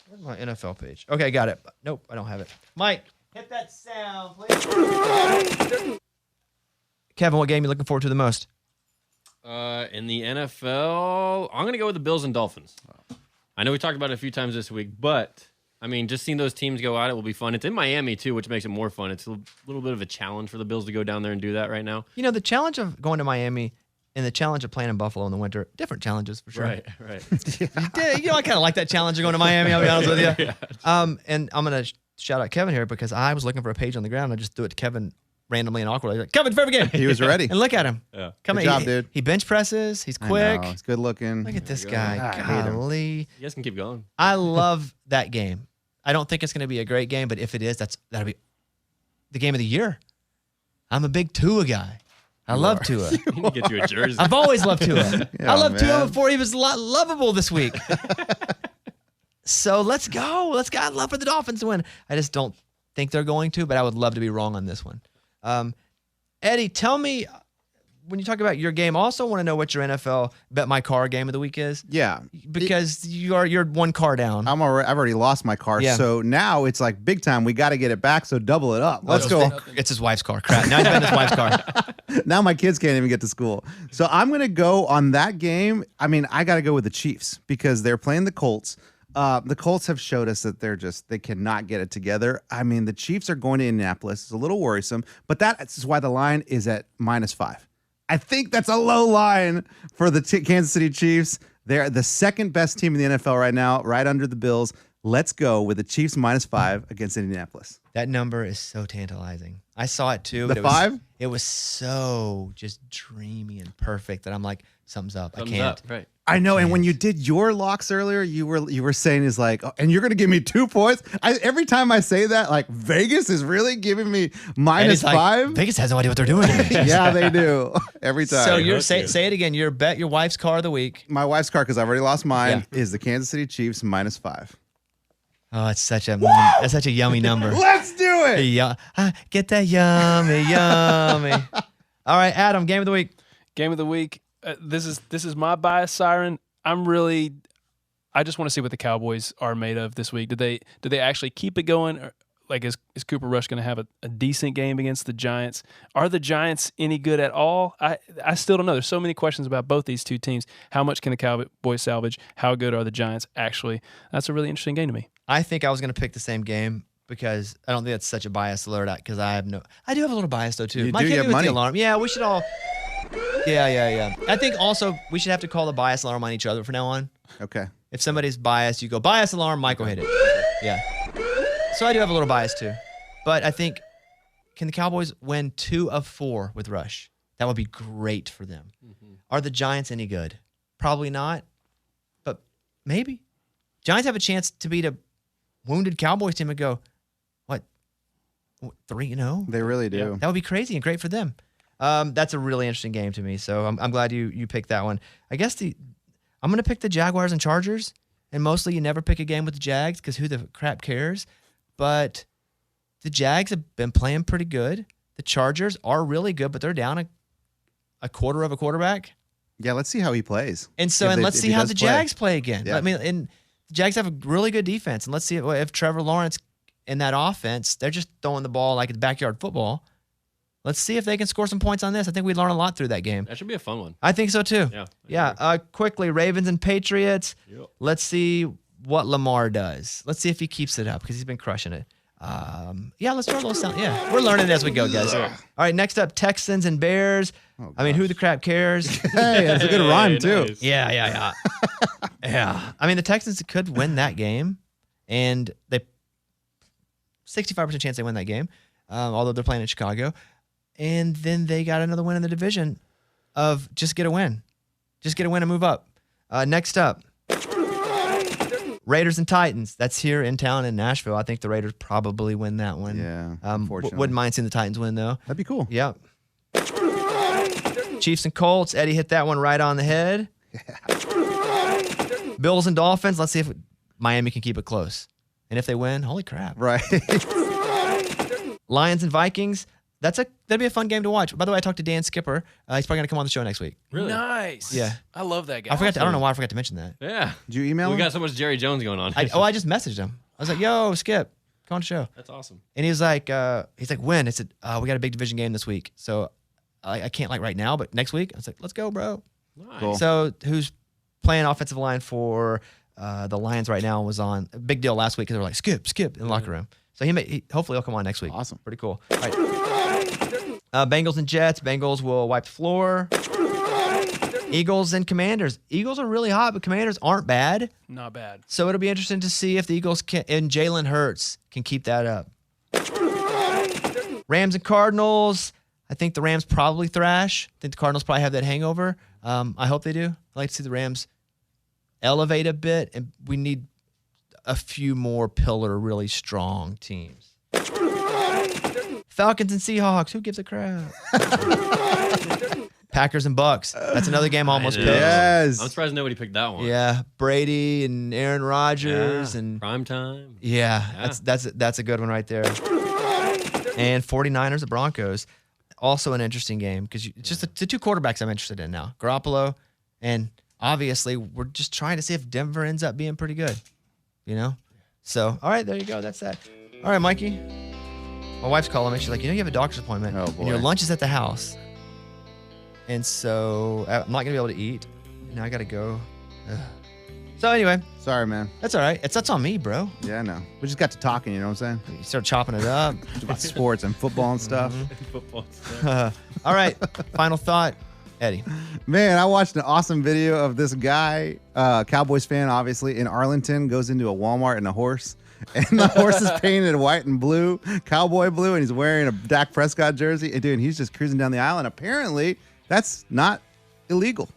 A: Where's my NFL page? Okay, got it. Nope, I don't have it. Mike, hit that sound, please. Kevin, what game are you looking forward to the most?
C: In the NFL, I'm going to go with the Bills and Dolphins. I know we talked about it a few times this week, but I mean, just seeing those teams go at it will be fun. It's in Miami too, which makes it more fun. It's a little bit of a challenge for the Bills to go down there and do that right now.
A: You know, the challenge of going to Miami and the challenge of playing in Buffalo in the winter, different challenges for sure.
C: Right.
A: Yeah, you know, I kind of like that challenge of going to Miami, I'll be honest with you. And I'm going to shout out Kevin here because I was looking for a page on the ground. I just threw it to Kevin randomly and awkwardly. Like, Kevin, favorite game.
B: He was ready.
A: And look at him.
C: Yeah.
A: Come
B: Good
A: on,
B: job, dude.
A: He bench presses. He's
B: I
A: quick.
B: know, he's good looking.
A: Look at this
C: go.
A: guy.
B: I hate him.
A: Golly.
C: You guys can keep going.
A: I love that game. I don't think it's going to be a great game, but if it is, that'll be the game of the year. I'm a big Tua guy. I love Tua.
C: You need to get you a jersey.
A: I've always loved Tua.
B: Yeah,
A: I loved Tua
B: man.
A: before he was lovable this week. So let's go. I'd love for the Dolphins to win. I just don't think they're going to, but I would love to be wrong on this one. Eddie, tell me, when you talk about your game, I also want to know what your NFL Bet My Car game of the week is.
B: Yeah.
A: Because you're one car down.
B: I've already lost my car.
A: Yeah.
B: So now it's like big time. We got to get it back. So double it up. Let's go.
A: It's his wife's car. Crap. Now he's been his wife's car.
B: Now my kids can't even get to school. So I'm going to go on that game. I mean, I got to go with the Chiefs because they're playing the Colts. The Colts have showed us that they cannot get it together. I mean, the Chiefs are going to Indianapolis. It's a little worrisome, but that's why the line is at -5. I think that's a low line for the Kansas City Chiefs. They're the second best team in the NFL right now, right under the Bills. Let's go with the Chiefs -5 against Indianapolis.
A: That number is so tantalizing. I saw it too.
B: The
A: but
B: 5?
A: It was so just dreamy and perfect that I'm like, something's up.
C: Thumbs
A: I can't.
C: up, right.
B: I know, and when you did your locks earlier, you were saying is like, oh, and you're gonna give me 2 points. Every time I say that, like Vegas is really giving me
A: And it's like,
B: -5.
A: Vegas has no idea what they're doing.
B: Yeah, they do every time.
A: So you're say it again. Your bet your wife's car of the week.
B: My wife's car, because I've already lost mine, is the Kansas City Chiefs -5.
A: Oh, it's such a yummy number.
B: Let's do it.
A: Yeah, get that yummy. All right, Adam, game of the week.
E: Game of the week. This is my bias siren. I just want to see what the Cowboys are made of this week. Did they actually keep it going? Or, like, is Cooper Rush going to have a decent game against the Giants? Are the Giants any good at all? I still don't know. There's so many questions about both these two teams. How much can the Cowboys salvage? How good are the Giants actually? That's a really interesting game to me.
A: I think I was going to pick the same game because I don't think that's such a bias alert because I do have a little bias though too.
B: You
A: Mike,
B: do,
A: hit
B: you
A: me
B: have
A: with
B: money.
A: the alarm. Yeah, we should all. Yeah. I think also we should have to call the bias alarm on each other from now on.
B: Okay.
A: If somebody's biased, you go bias alarm. Michael hit it. Yeah. So I do have a little bias too, but I think can the Cowboys win 2 of 4 with Rush? That would be great for them. Mm-hmm. Are the Giants any good? Probably not, but maybe. Giants have a chance to beat a wounded Cowboys team and go, what, 3-0?
B: They really do.
A: Yeah. That would be crazy and great for them. That's a really interesting game to me. So I'm glad you picked that one. I guess I'm going to pick the Jaguars and Chargers. And mostly you never pick a game with the Jags because who the crap cares? But the Jags have been playing pretty good. The Chargers are really good, but they're down a quarter of a quarterback.
B: Yeah, let's see how he plays.
A: And so, let's see how the Jags play again.
B: Yeah.
A: I mean, and the Jags have a really good defense. And let's see if Trevor Lawrence in that offense, they're just throwing the ball like it's backyard football. Let's see if they can score some points on this. I think we learned a lot through that game.
C: That should be a fun one.
A: I think so too.
C: Yeah.
A: Quickly, Ravens and Patriots.
C: Yep.
A: Let's see what Lamar does. Let's see if he keeps it up because he's been crushing it. Let's throw a little sound. Yeah, we're learning as we go, guys. All right, next up, Texans and Bears. I mean, who the crap cares?
B: Hey, that's a good rhyme too.
C: Nice.
A: Yeah. Yeah. I mean, the Texans could win that game, and they 65% chance they win that game, although they're playing in Chicago. And then they got another win in the division of just get a win. Just get a win and move up. Next up, Raiders and Titans. That's here in town in Nashville. I think the Raiders probably win that one.
B: Yeah, unfortunately.
A: Wouldn't mind seeing the Titans win, though.
B: That'd be cool.
A: Yep. Chiefs and Colts. Eddie hit that one right on the head. Bills and Dolphins. Let's see if Miami can keep it close. And if they win, holy crap.
B: Right.
A: Lions and Vikings. that'd be a fun game to watch. By the way, I talked to Dan Skipper. He's probably gonna come on the show next week.
C: Really?
E: Nice.
A: Yeah.
E: I love that guy.
A: I don't know why I forgot to mention that.
C: Yeah.
B: Did you email
C: We
B: him?
C: got so much Jerry Jones going on.
A: I just messaged him. I was like, "Yo, Skip, come on the show."
C: That's awesome.
A: And he was like, when? I said, we got a big division game this week, so I can't like right now, but next week. I was like, let's go, bro.
C: Nice.
B: Cool.
A: So who's playing offensive line for the Lions right now was on a big deal last week because they were like, skip in the locker room. So hopefully he'll come on next week.
B: Awesome.
A: Pretty cool. All right. Bengals and Jets. Bengals will wipe the floor. Eagles and Commanders. Eagles are really hot, but Commanders aren't bad.
E: Not bad.
A: So it'll be interesting to see if the Eagles and Jalen Hurts can keep that up. Rams and Cardinals. I think the Rams probably thrash. I think the Cardinals probably have that hangover. I hope they do. I'd like to see the Rams elevate a bit, and we need a few more pillar, really strong teams. Falcons and Seahawks. Who gives a crap? Packers and Bucks. That's another game I almost
C: know.
A: picked.
B: Yes.
C: I'm surprised nobody picked that one.
A: Yeah, Brady and Aaron Rodgers and
C: prime time.
A: yeah, that's a good one right there. And 49ers at Broncos. Also an interesting game because it's just the two quarterbacks I'm interested in now. Garoppolo, and obviously we're just trying to see if Denver ends up being pretty good. You know? So, all right, there you go. That's that. All right, Mikey. My wife's calling me. She's like, you have a doctor's appointment.
B: Oh,
A: And your
B: boy.
A: lunch is at the house. And so I'm not going to be able to eat. Now I got to go. Ugh. So anyway,
B: Sorry, man.
A: that's all right. That's on me, bro.
B: Yeah, I know. We just got to talking, you know what I'm saying?
A: You start chopping it up.
B: About sports and football and stuff.
C: Football.
A: All right. Final thought, Eddie.
B: Man, I watched an awesome video of this guy, Cowboys fan, obviously, in Arlington, goes into a Walmart in a horse. And the horse is painted white and blue, cowboy blue, and he's wearing a Dak Prescott jersey. And dude, he's just cruising down the aisle. And apparently, that's not illegal.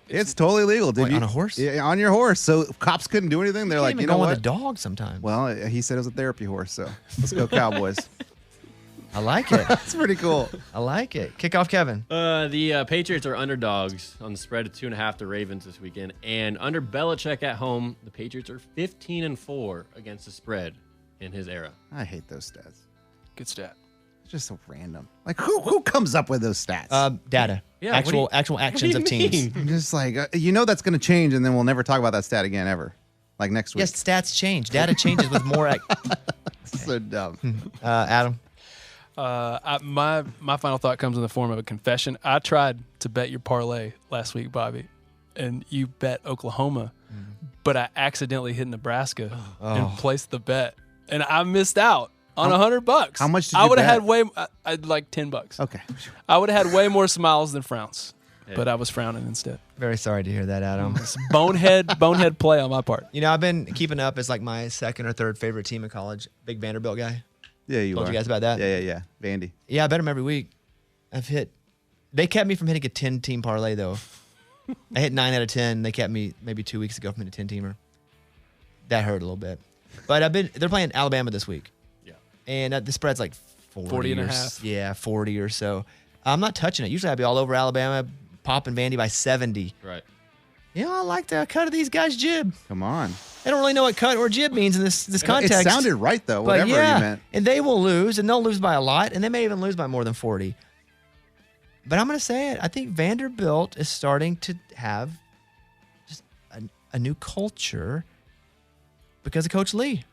B: It's totally legal.
A: Wait, on a horse?
B: Yeah, on your horse. So cops couldn't do anything. They're
A: You
B: like,
A: can't
B: you
A: even
B: know
A: go on
B: what?
A: the dog sometimes.
B: Well, he said it was a therapy horse. So let's go Cowboys.
A: I like it.
B: That's pretty cool.
A: I like it. Kickoff Kevin.
C: The Patriots are underdogs on the spread of 2.5 to Ravens this weekend, and under Belichick at home, the Patriots are 15-4 against the spread in his era.
B: I hate those stats.
E: Good stat.
B: It's just so random. Like who comes up with those stats?
A: Data.
C: Yeah,
A: Actual
C: what do
A: actions
C: you
A: of teams.
C: mean?
B: I'm just like, that's going to change, and then we'll never talk about that stat again ever. Like next week.
A: Yes, stats change. Data changes with more.
B: So dumb.
A: Adam.
E: My final thought comes in the form of a confession. I tried to bet your parlay last week, Bobby, and you bet Oklahoma, but I accidentally hit Nebraska and placed the bet, and I missed out on $100.
B: How much did
E: I
B: you
E: would have
B: bet?
E: had way, I'd like $10.
B: Okay.
E: I would have had way more smiles than frowns, but I was frowning instead.
A: Very sorry to hear that, Adam.
E: It's bonehead play on my part.
A: You know, I've been keeping up as like my second or third favorite team in college. Big Vanderbilt guy.
B: Yeah, you
A: Told
B: are.
A: you guys about that?
B: Yeah. Vandy.
A: Yeah, I bet them every week. They kept me from hitting a 10-team parlay, though. I hit 9 out of 10. They kept me maybe 2 weeks ago from hitting a 10-teamer. That hurt a little bit. But they're playing Alabama this week.
C: Yeah.
A: And the spread's like
E: 40 and a
A: or
E: half.
A: Yeah, 40 or so. I'm not touching it. Usually I'd be all over Alabama, popping Vandy by 70.
C: Right.
A: You know, I like the cut of these guys' jib.
B: Come on.
A: They don't really know what cut or jib means in this context.
B: It sounded right, though,
A: But
B: whatever
A: yeah,
B: you meant.
A: and they will lose, and they'll lose by a lot, and they may even lose by more than 40. But I'm going to say it. I think Vanderbilt is starting to have just a new culture because of Coach Lee.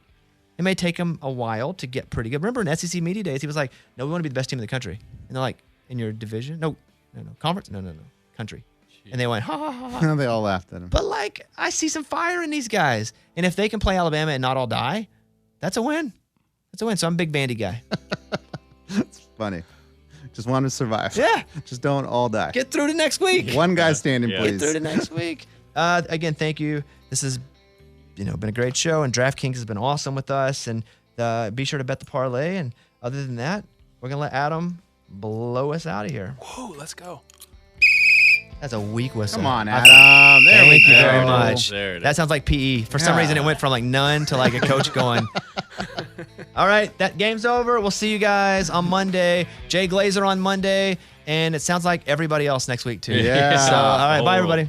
A: It may take him a while to get pretty good. Remember in SEC Media Days, he was like, no, we want to be the best team in the country. And they're like, in your division? No. Conference? No. Country. And they went, ha, ha, ha, ha.
B: They all laughed at him.
A: But, like, I see some fire in these guys. And if they can play Alabama and not all die, that's a win. That's a win. So I'm a big Vandy guy.
B: It's funny. Just want to survive.
A: Yeah.
B: Just don't all die.
A: Get through to next week.
B: One guy standing,
C: Yeah.
B: please.
A: Get through to next week. Again, thank you. This has been a great show, and DraftKings has been awesome with us. And be sure to bet the parlay. And other than that, we're going to let Adam blow us out of here.
E: Whoa, let's go.
A: That's a weak whistle.
B: Come on, Adam. There we
A: Thank you
B: go.
A: very much.
C: There it is.
A: That sounds like PE. For some
B: Yeah.
A: reason, it went from like none to like a coach going. All right, that game's over. We'll see you guys on Monday. Jay Glazer on Monday. And it sounds like everybody else next week, too.
B: Yeah.
A: So, all right, bye,
C: Oh.
A: everybody.